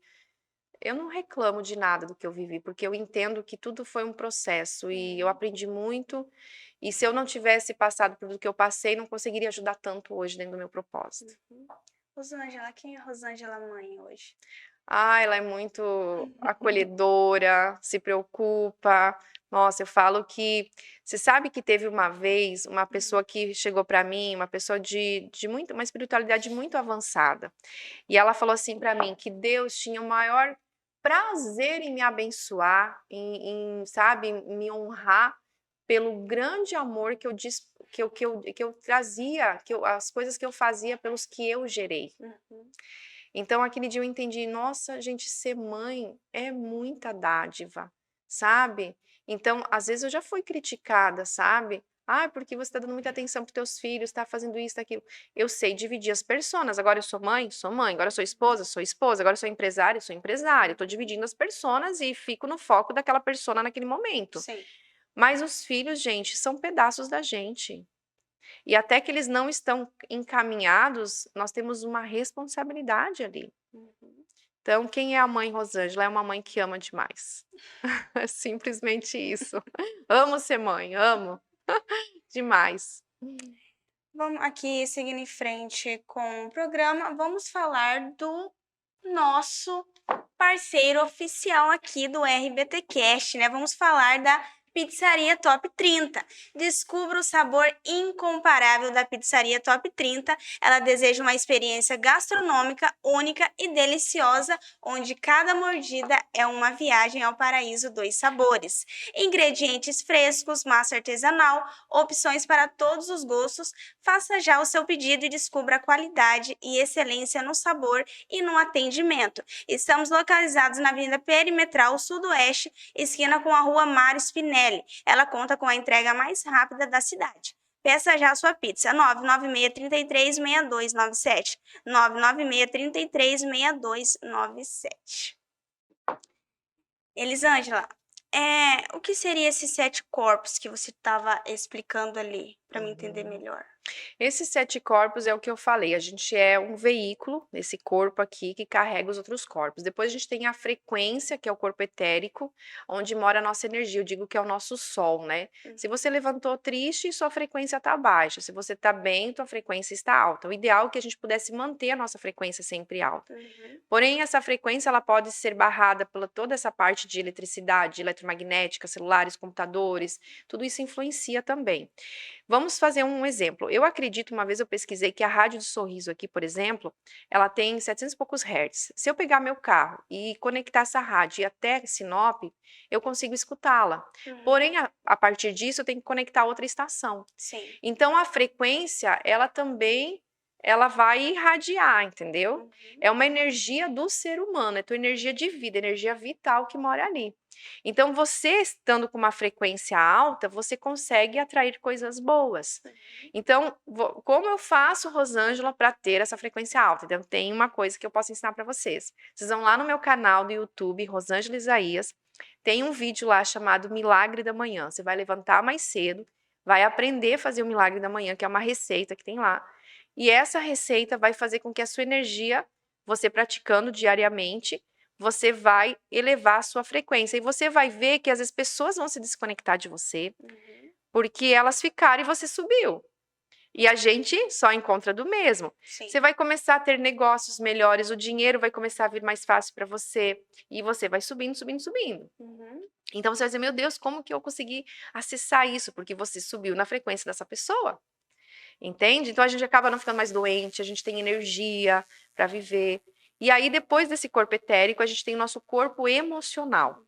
eu não reclamo de nada do que eu vivi, porque eu entendo que tudo foi um processo e eu Uhum. aprendi muito, e se eu não tivesse passado por tudo que eu passei, não conseguiria ajudar tanto hoje dentro do meu propósito. Uhum. Rosângela, quem é Rosângela mãe hoje? Ah, ela é muito acolhedora, se preocupa. Nossa, eu falo que você sabe que teve uma vez uma pessoa que chegou para mim, uma pessoa de muito uma espiritualidade muito avançada, e ela falou assim para mim que Deus tinha o maior prazer em me abençoar, sabe, em me honrar pelo grande amor que eu dis que eu trazia, as coisas que eu fazia pelos que eu gerei. Uhum. Então, aquele dia eu entendi, nossa, gente, ser mãe é muita dádiva, sabe? Então, às vezes eu já fui criticada, sabe? Ah, porque você está dando muita atenção para os teus filhos, está fazendo isso, aquilo. Eu sei dividir as personas. Agora eu sou mãe, sou mãe. Agora eu sou esposa, sou esposa. Agora eu sou empresária, sou empresária. Estou dividindo as personas e fico no foco daquela persona naquele momento. Sim. Mas os filhos, gente, são pedaços da gente. E até que eles não estão encaminhados, nós temos uma responsabilidade ali. Uhum. Então, quem é a mãe Rosângela? É uma mãe que ama demais. É simplesmente isso. Amo ser mãe, amo demais. Vamos aqui seguindo em frente com o programa. Vamos falar do nosso parceiro oficial aqui do RBT Cast, né? Vamos falar da Pizzaria Top 30. Descubra o sabor incomparável da Pizzaria Top 30. Ela deseja uma experiência gastronômica única e deliciosa, onde cada mordida é uma viagem ao paraíso dos sabores. Ingredientes frescos, massa artesanal, opções para todos os gostos. Faça já o seu pedido e descubra a qualidade e excelência no sabor e no atendimento. Estamos localizados na Avenida Perimetral Sudoeste, esquina com a Rua Mário Spinelli. Ela conta com a entrega mais rápida da cidade. Peça já a sua pizza, 996-33-6297. 996-33-6297. Elisângela, o que seria esses 7 corpos que você estava explicando ali, para me entender Uhum. melhor? Esses 7 corpos é o que eu falei, a gente é um veículo, esse corpo aqui, que carrega os outros corpos. Depois a gente tem a frequência, que é o corpo etérico, onde mora a nossa energia, eu digo que é o nosso sol, né. Se você levantou triste, sua frequência está baixa, se você está bem, tua frequência está alta. O ideal é que a gente pudesse manter a nossa frequência sempre alta. Uhum. Porém, essa frequência ela pode ser barrada pela toda essa parte de eletricidade, eletromagnética, celulares, computadores, tudo isso influencia também. Vamos fazer um exemplo. Eu acredito, uma vez eu pesquisei que a rádio de Sorriso aqui, por exemplo, ela tem 700 e poucos hertz. Se eu pegar meu carro e conectar essa rádio e ir até Sinop, eu consigo escutá-la. Uhum. Porém, a partir disso, eu tenho que conectar outra estação. Sim. Então, a frequência, ela também ela vai irradiar, entendeu? Uhum. É uma energia do ser humano, é tua energia de vida, energia vital que mora ali. Então, você estando com uma frequência alta, você consegue atrair coisas boas. Uhum. Então, como eu faço, Rosângela, para ter essa frequência alta? Então, tem uma coisa que eu posso ensinar para vocês. Vocês vão lá no meu canal do YouTube, Rosângela Isaías, tem um vídeo lá chamado Milagre da Manhã. Você vai levantar mais cedo, vai aprender a fazer o Milagre da Manhã, que é uma receita que tem lá. E essa receita vai fazer com que a sua energia, você praticando diariamente, você vai elevar a sua frequência. E você vai ver que às vezes pessoas vão se desconectar de você, Uhum. porque elas ficaram e você subiu. E a gente só encontra do mesmo. Sim. Você vai começar a ter negócios melhores, o dinheiro vai começar a vir mais fácil para você. E você vai subindo, subindo, subindo. Uhum. Então você vai dizer, meu Deus, como que eu consegui acessar isso? Porque você subiu na frequência dessa pessoa. Entende? Então a gente acaba não ficando mais doente, a gente tem energia para viver. E aí, depois desse corpo etérico, a gente tem o nosso corpo emocional.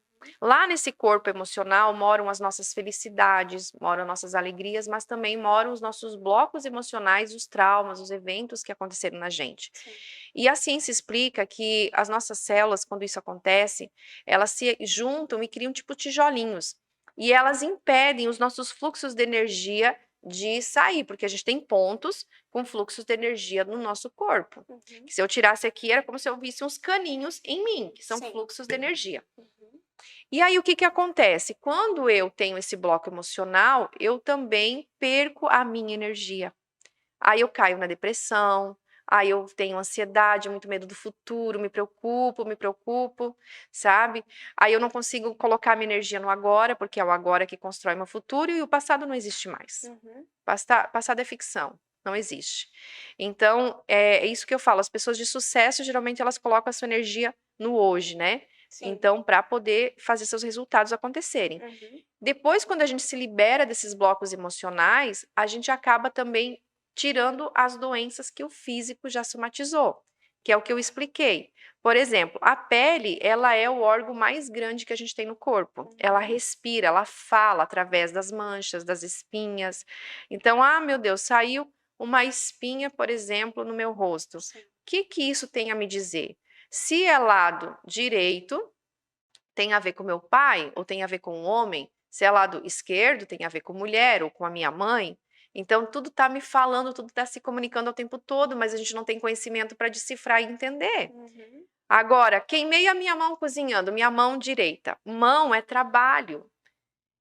Lá nesse corpo emocional moram as nossas felicidades, moram as nossas alegrias, mas também moram os nossos blocos emocionais, os traumas, os eventos que aconteceram na gente. Sim. E assim se explica que as nossas células, quando isso acontece, elas se juntam e criam tipo tijolinhos. E elas impedem os nossos fluxos de energia de sair, porque a gente tem pontos com fluxos de energia no nosso corpo. Uhum. Que se eu tirasse aqui, era como se eu visse uns caninhos em mim, que são Sim. fluxos de energia. Uhum. E aí, o que acontece? Quando eu tenho esse bloco emocional, eu também perco a minha energia. Aí eu caio na depressão, aí eu tenho ansiedade, muito medo do futuro, me preocupo, sabe? Aí eu não consigo colocar minha energia no agora, porque é o agora que constrói meu futuro e o passado não existe mais. Uhum. Passado é ficção, não existe. Então, é isso que eu falo, as pessoas de sucesso, geralmente elas colocam a sua energia no hoje, né? Sim. Então, para poder fazer seus resultados acontecerem. Uhum. Depois, quando a gente se libera desses blocos emocionais, a gente acaba também tirando as doenças que o físico já somatizou, que é o que eu expliquei. Por exemplo, a pele, ela é o órgão mais grande que a gente tem no corpo. Ela respira, ela fala através das manchas, das espinhas. Então, meu Deus, saiu uma espinha, por exemplo, no meu rosto. Sim. O que isso tem a me dizer? Se é lado direito, tem a ver com meu pai ou tem a ver com o homem? Se é lado esquerdo, tem a ver com mulher ou com a minha mãe? Então, tudo está me falando, tudo está se comunicando o tempo todo, mas a gente não tem conhecimento para decifrar e entender. Uhum. Agora, queimei a minha mão cozinhando, minha mão direita. Mão é trabalho.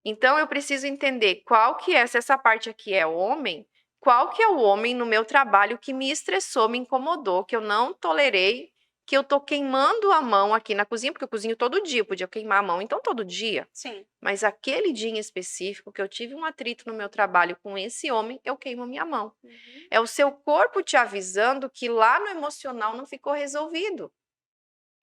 Então, eu preciso entender qual que é, se essa parte aqui é homem, qual que é o homem no meu trabalho que me estressou, me incomodou, que eu não tolerei, que eu tô queimando a mão aqui na cozinha, porque eu cozinho todo dia, eu podia queimar a mão, então todo dia. Sim. Mas aquele dia em específico, que eu tive um atrito no meu trabalho com esse homem, eu queimo a minha mão. Uhum. É o seu corpo te avisando que lá no emocional não ficou resolvido.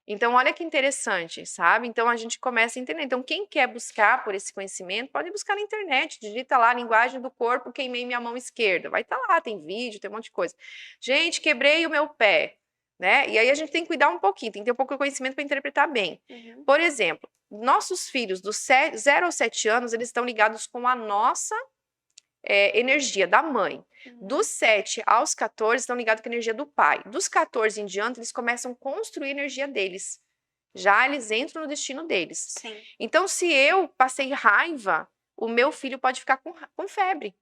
Então, olha que interessante, sabe? Então, a gente começa a entender. Então, quem quer buscar por esse conhecimento, pode buscar na internet, digita lá, linguagem do corpo, queimei minha mão esquerda. Vai estar lá, tem vídeo, tem um monte de coisa. Gente, quebrei o meu pé, né? E aí a gente tem que cuidar um pouquinho, tem que ter um pouco de conhecimento para interpretar bem. Uhum. Por exemplo, nossos filhos dos 0 aos 7 anos, eles estão ligados com a nossa energia da mãe. Dos 7 aos 14 estão ligados com a energia do pai. Dos 14 em diante, eles começam a construir a energia deles. Já eles entram no destino deles. Sim. Então, se eu passei raiva, o meu filho pode ficar com febre.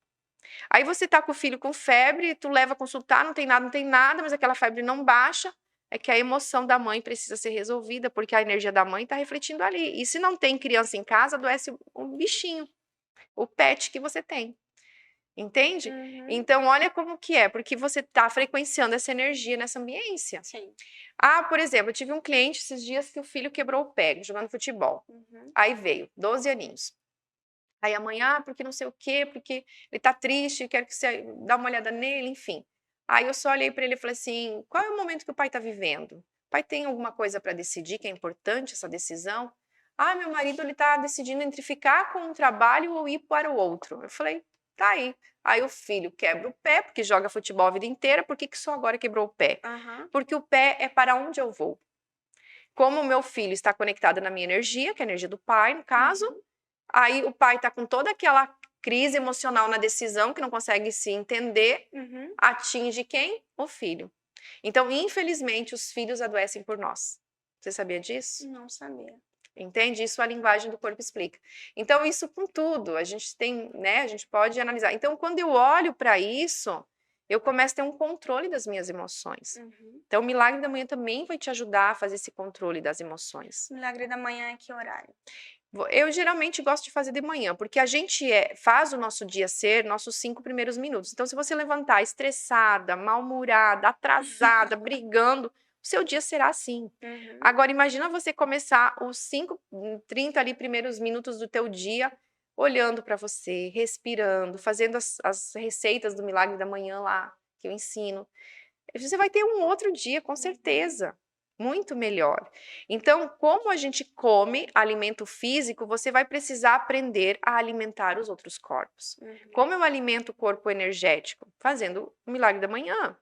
Aí você tá com o filho com febre, tu leva a consultar, não tem nada, mas aquela febre não baixa. É que a emoção da mãe precisa ser resolvida, porque a energia da mãe está refletindo ali. E se não tem criança em casa, adoece o bichinho, o pet que você tem. Entende? Uhum. Então, olha como que é, porque você está frequenciando essa energia nessa ambiência. Sim. Por exemplo, eu tive um cliente esses dias que o filho quebrou o pé jogando futebol. Uhum. Aí veio, 12 aninhos. Aí amanhã, porque não sei o quê, porque ele tá triste, quero que você dá uma olhada nele, enfim. Aí eu só olhei para ele e falei assim: qual é o momento que o pai está vivendo? O pai tem alguma coisa para decidir que é importante essa decisão? Meu marido ele tá decidindo entre ficar com um trabalho ou ir para o outro. Eu falei: tá aí. Aí o filho quebra o pé, porque joga futebol a vida inteira, por que só agora quebrou o pé? Uhum. Porque o pé é para onde eu vou. Como o meu filho está conectado na minha energia, que é a energia do pai, no caso, aí o pai está com toda aquela crise emocional na decisão, que não consegue se entender, Uhum. atinge quem? O filho. Então, infelizmente, os filhos adoecem por nós. Você sabia disso? Não sabia. Entende? Isso a linguagem do corpo explica. Então, isso com tudo, a gente tem, né? A gente pode analisar. Então, quando eu olho para isso, eu começo a ter um controle das minhas emoções. Uhum. Então, o milagre da manhã também vai te ajudar a fazer esse controle das emoções. Milagre da manhã é que horário? Eu geralmente gosto de fazer de manhã, porque a gente faz o nosso dia ser nossos 5 primeiros minutos. Então, se você levantar estressada, mal-humorada, atrasada, brigando, o seu dia será assim. Uhum. Agora, imagina você começar os 30 ali primeiros minutos do teu dia olhando para você, respirando, fazendo as receitas do milagre da manhã lá, que eu ensino. Você vai ter um outro dia, com certeza. Muito melhor. Então, como a gente come alimento físico, você vai precisar aprender a alimentar os outros corpos. Uhum. Como eu alimento o corpo energético? Fazendo o milagre da manhã.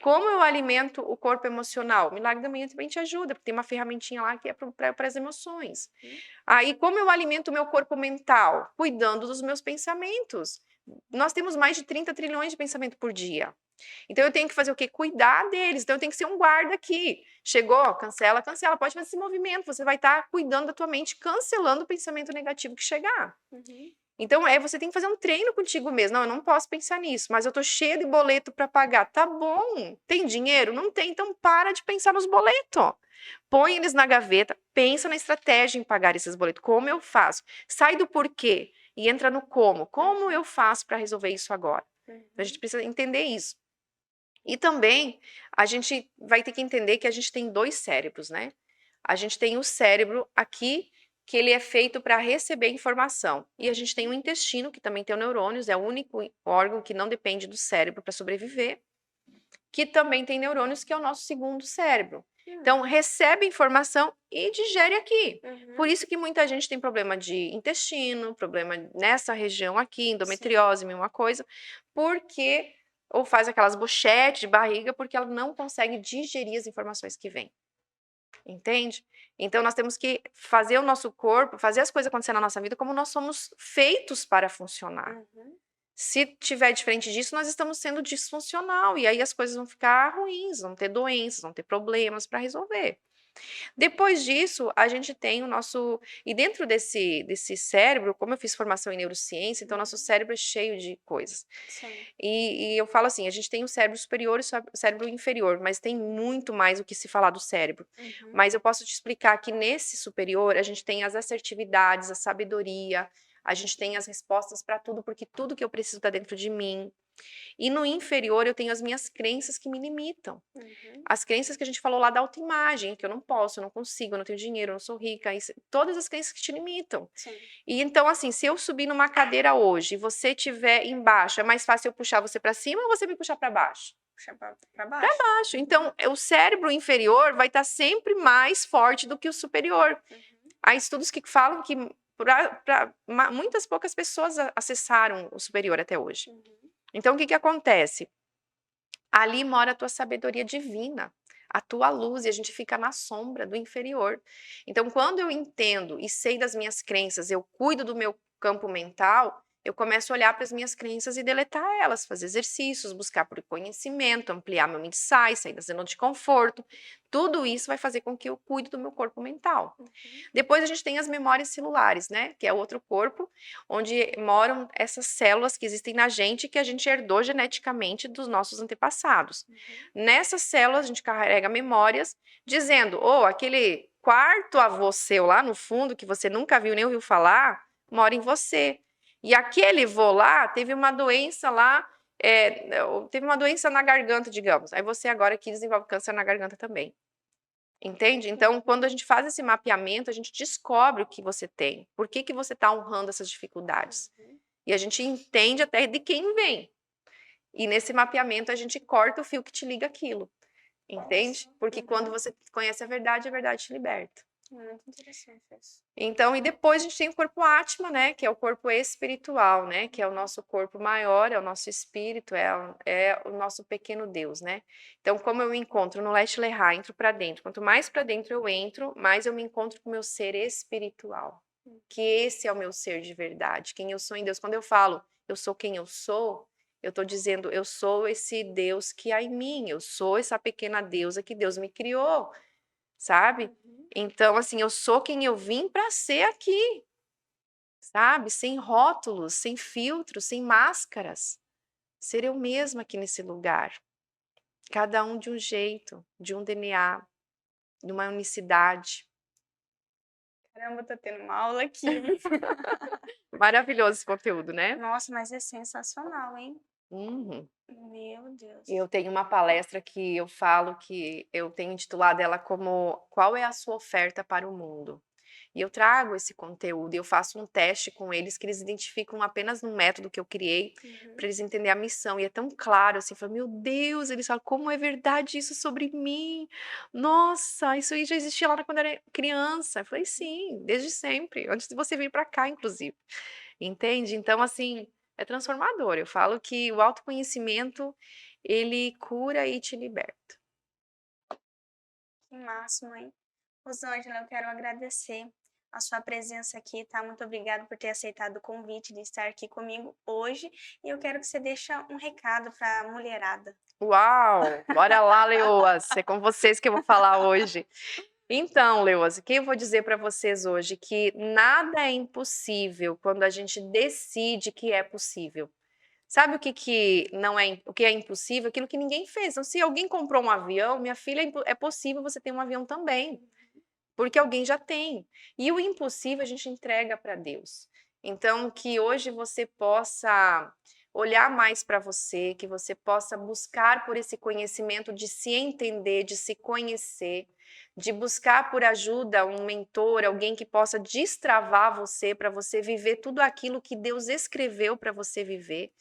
Como eu alimento o corpo emocional? O milagre da manhã também te ajuda, porque tem uma ferramentinha lá que é para as emoções. Aí, como eu alimento o meu corpo mental? Cuidando dos meus pensamentos. Nós temos mais de 30 trilhões de pensamentos por dia. Então, eu tenho que fazer o quê? Cuidar deles. Então, eu tenho que ser um guarda aqui. Chegou, cancela, cancela. Pode fazer esse movimento. Você vai estar cuidando da tua mente, cancelando o pensamento negativo que chegar. Uhum. Então, você tem que fazer um treino contigo mesmo. Não, eu não posso pensar nisso, mas eu tô cheia de boleto para pagar. Tá bom. Tem dinheiro? Não tem. Então, para de pensar nos boletos. Põe eles na gaveta, pensa na estratégia em pagar esses boletos. Como eu faço? Sai do porquê e entra no como. Como eu faço para resolver isso agora? A gente precisa entender isso. E também a gente vai ter que entender que a gente tem 2 cérebros, né? A gente tem o cérebro aqui, que ele é feito para receber informação. E a gente tem o intestino, que também tem neurônios, é o único órgão que não depende do cérebro para sobreviver, que também tem neurônios, que é o nosso segundo cérebro. Então, recebe informação e digere aqui. Por isso que muita gente tem problema de intestino, problema nessa região aqui, endometriose, mesma coisa, porque ou faz aquelas bochetes de barriga porque ela não consegue digerir as informações que vêm. Entende? Então nós temos que fazer o nosso corpo, fazer as coisas acontecer na nossa vida como nós somos feitos para funcionar. Se tiver diferente disso, nós estamos sendo disfuncional e aí as coisas vão ficar ruins, vão ter doenças, vão ter problemas para resolver. Depois disso, a gente tem o nosso. E dentro desse cérebro, como eu fiz formação em neurociência, então nosso cérebro é cheio de coisas. E eu falo assim: a gente tem o cérebro superior e o cérebro inferior, mas tem muito mais o que se falar do cérebro. Mas eu posso te explicar que nesse superior, a gente tem as assertividades, a sabedoria, a gente tem as respostas para tudo, porque tudo que eu preciso está dentro de mim. E no inferior eu tenho as minhas crenças que me limitam. As crenças que a gente falou lá da autoimagem, que eu não posso, eu não consigo, eu não tenho dinheiro, eu não sou rica, todas as crenças que te limitam. E então, assim, se eu subir numa cadeira hoje e você estiver embaixo, é mais fácil eu puxar você para cima ou você me puxar para baixo? Puxar para baixo. Para baixo. Então, o cérebro inferior vai estar sempre mais forte do que o superior. Há estudos que falam que muitas poucas pessoas acessaram o superior até hoje. Então, o que acontece? Ali mora a tua sabedoria divina, a tua luz, e a gente fica na sombra do inferior. Então, quando eu entendo e sei das minhas crenças, eu cuido do meu campo mental, eu começo a olhar para as minhas crenças e deletar elas, fazer exercícios, buscar por conhecimento, ampliar meu insight, sair da zona de conforto. Tudo isso vai fazer com que eu cuide do meu corpo mental. Depois a gente tem as memórias celulares, né? Que é outro corpo, onde moram essas células que existem na gente, que a gente herdou geneticamente dos nossos antepassados. Nessas células a gente carrega memórias, dizendo, aquele quarto avô seu lá no fundo, que você nunca viu nem ouviu falar, mora em você. E aquele vô lá teve uma doença lá, teve uma doença na garganta, digamos. Aí você agora aqui desenvolve câncer na garganta também. Entende? Então, quando a gente faz esse mapeamento, a gente descobre o que você tem. Por que você está honrando essas dificuldades? E a gente entende até de quem vem. E nesse mapeamento, a gente corta o fio que te liga aquilo. Entende? Porque quando você conhece a verdade te liberta. Muito interessante isso. Então, e depois a gente tem o corpo Atma, né? Que é o corpo espiritual, né? Que é o nosso corpo maior, é o nosso espírito, é o nosso pequeno Deus, né? Então, como eu me encontro no Leste Leha, entro para dentro. Quanto mais para dentro eu entro, mais eu me encontro com o meu ser espiritual. Que esse é o meu ser de verdade, quem eu sou em Deus. Quando eu falo, eu sou quem eu sou, eu estou dizendo, eu sou esse Deus que há em mim, eu sou essa pequena deusa que Deus me criou, sabe? Então, assim, eu sou quem eu vim para ser aqui, sabe? Sem rótulos, sem filtros, sem máscaras. Ser eu mesma aqui nesse lugar. Cada um de um jeito, de um DNA, de uma unicidade. Caramba, tô tendo uma aula aqui. Maravilhoso esse conteúdo, né? Nossa, mas é sensacional, hein? Uhum. Meu Deus. Eu tenho uma palestra que eu falo que eu tenho intitulado ela como Qual é a sua oferta para o mundo? E eu trago esse conteúdo e eu faço um teste com eles que eles identificam apenas no método que eu criei para eles entenderem a missão. E é tão claro assim, falo, meu Deus, eles falam, como é verdade isso sobre mim? Nossa, isso aí já existia lá quando eu era criança. Eu falei, sim, desde sempre, antes de você vir para cá, inclusive. Entende? Então, assim, é transformador. Eu falo que o autoconhecimento, ele cura e te liberta. Que máximo, hein? Rosângela, eu quero agradecer a sua presença aqui, tá? Muito obrigada por ter aceitado o convite de estar aqui comigo hoje. E eu quero que você deixe um recado para a mulherada. Uau! Bora lá, leoas! É com vocês que eu vou falar hoje. Então, Leuas, o que eu vou dizer para vocês hoje? Que nada é impossível quando a gente decide que é possível. Sabe o que não é, o que é impossível? Aquilo que ninguém fez. Então, se alguém comprou um avião, minha filha, é possível você ter um avião também, porque alguém já tem. E o impossível a gente entrega para Deus. Então, que hoje você possa olhar mais para você, que você possa buscar por esse conhecimento de se entender, de se conhecer, de buscar por ajuda um mentor, alguém que possa destravar você para você viver tudo aquilo que Deus escreveu para você viver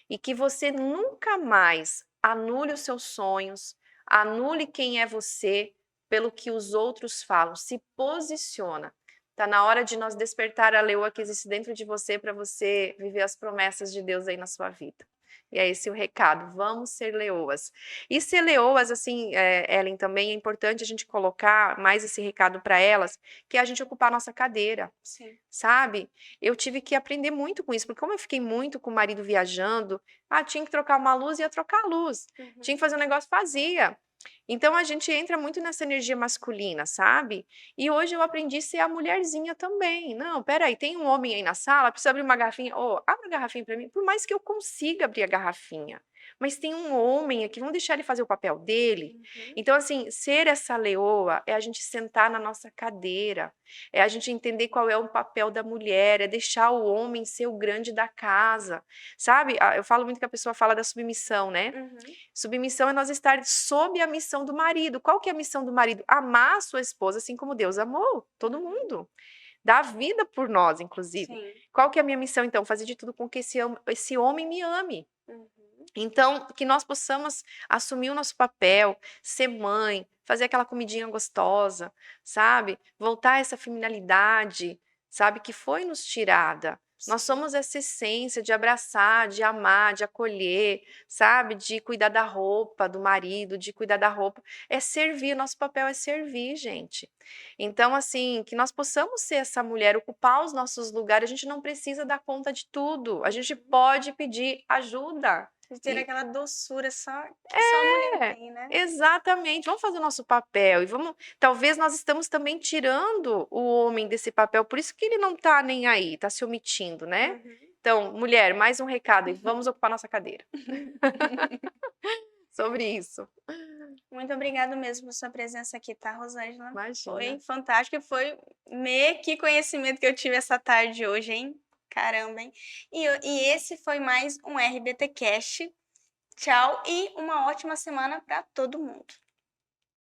e que você nunca mais anule os seus sonhos, anule quem é você pelo que os outros falam. Se posiciona. Está na hora de nós despertar a leoa que existe dentro de você para você viver as promessas de Deus aí na sua vida. E é esse o recado. Vamos ser leoas. E ser leoas, assim, Ellen, também é importante a gente colocar mais esse recado para elas, que é a gente ocupar a nossa cadeira. Sim. Sabe? Eu tive que aprender muito com isso, porque como eu fiquei muito com o marido viajando, tinha que trocar uma luz, ia trocar a luz. Uhum. Tinha que fazer um negócio, fazia. Então a gente entra muito nessa energia masculina, sabe? E hoje eu aprendi a ser a mulherzinha também. Não, peraí, tem um homem aí na sala, precisa abrir uma garrafinha. Ô, abre a garrafinha para mim. Por mais que eu consiga abrir a garrafinha, mas tem um homem aqui, vamos deixar ele fazer o papel dele. Uhum. Então, assim, ser essa leoa é a gente sentar na nossa cadeira, é a gente entender qual é o papel da mulher, é deixar o homem ser o grande da casa, sabe? Eu falo muito que a pessoa fala da submissão, né? Uhum. Submissão é nós estar sob a missão do marido. Qual que é a missão do marido? Amar a sua esposa assim como Deus amou todo mundo. Dar a vida por nós, inclusive. Sim. Qual que é a minha missão, então? Fazer de tudo com que esse homem me ame. Uhum. Então, que nós possamos assumir o nosso papel, ser mãe, fazer aquela comidinha gostosa, sabe? Voltar a essa feminilidade, sabe? Que foi nos tirada. Nós Sim. somos essa essência de abraçar, de amar, de acolher, sabe? De cuidar da roupa do marido, de cuidar da roupa. É servir, nosso papel é servir, gente. Então, assim, que nós possamos ser essa mulher, ocupar os nossos lugares. A gente não precisa dar conta de tudo. A gente pode pedir ajuda. De ter E aquela doçura só que só a mulher é, tem, né? exatamente. Vamos fazer o nosso papel e vamos. Talvez nós estamos também tirando o homem desse papel, por isso que ele não está nem aí, está se omitindo, né? Uhum. Então, mulher, mais um recado e vamos ocupar nossa cadeira. Sobre isso. Muito obrigada mesmo por sua presença aqui, tá, Rosângela? Imagina. Foi fantástico, foi que conhecimento que eu tive essa tarde hoje, hein? Caramba, hein? E esse foi mais um RBT Cast. Tchau e uma ótima semana para todo mundo.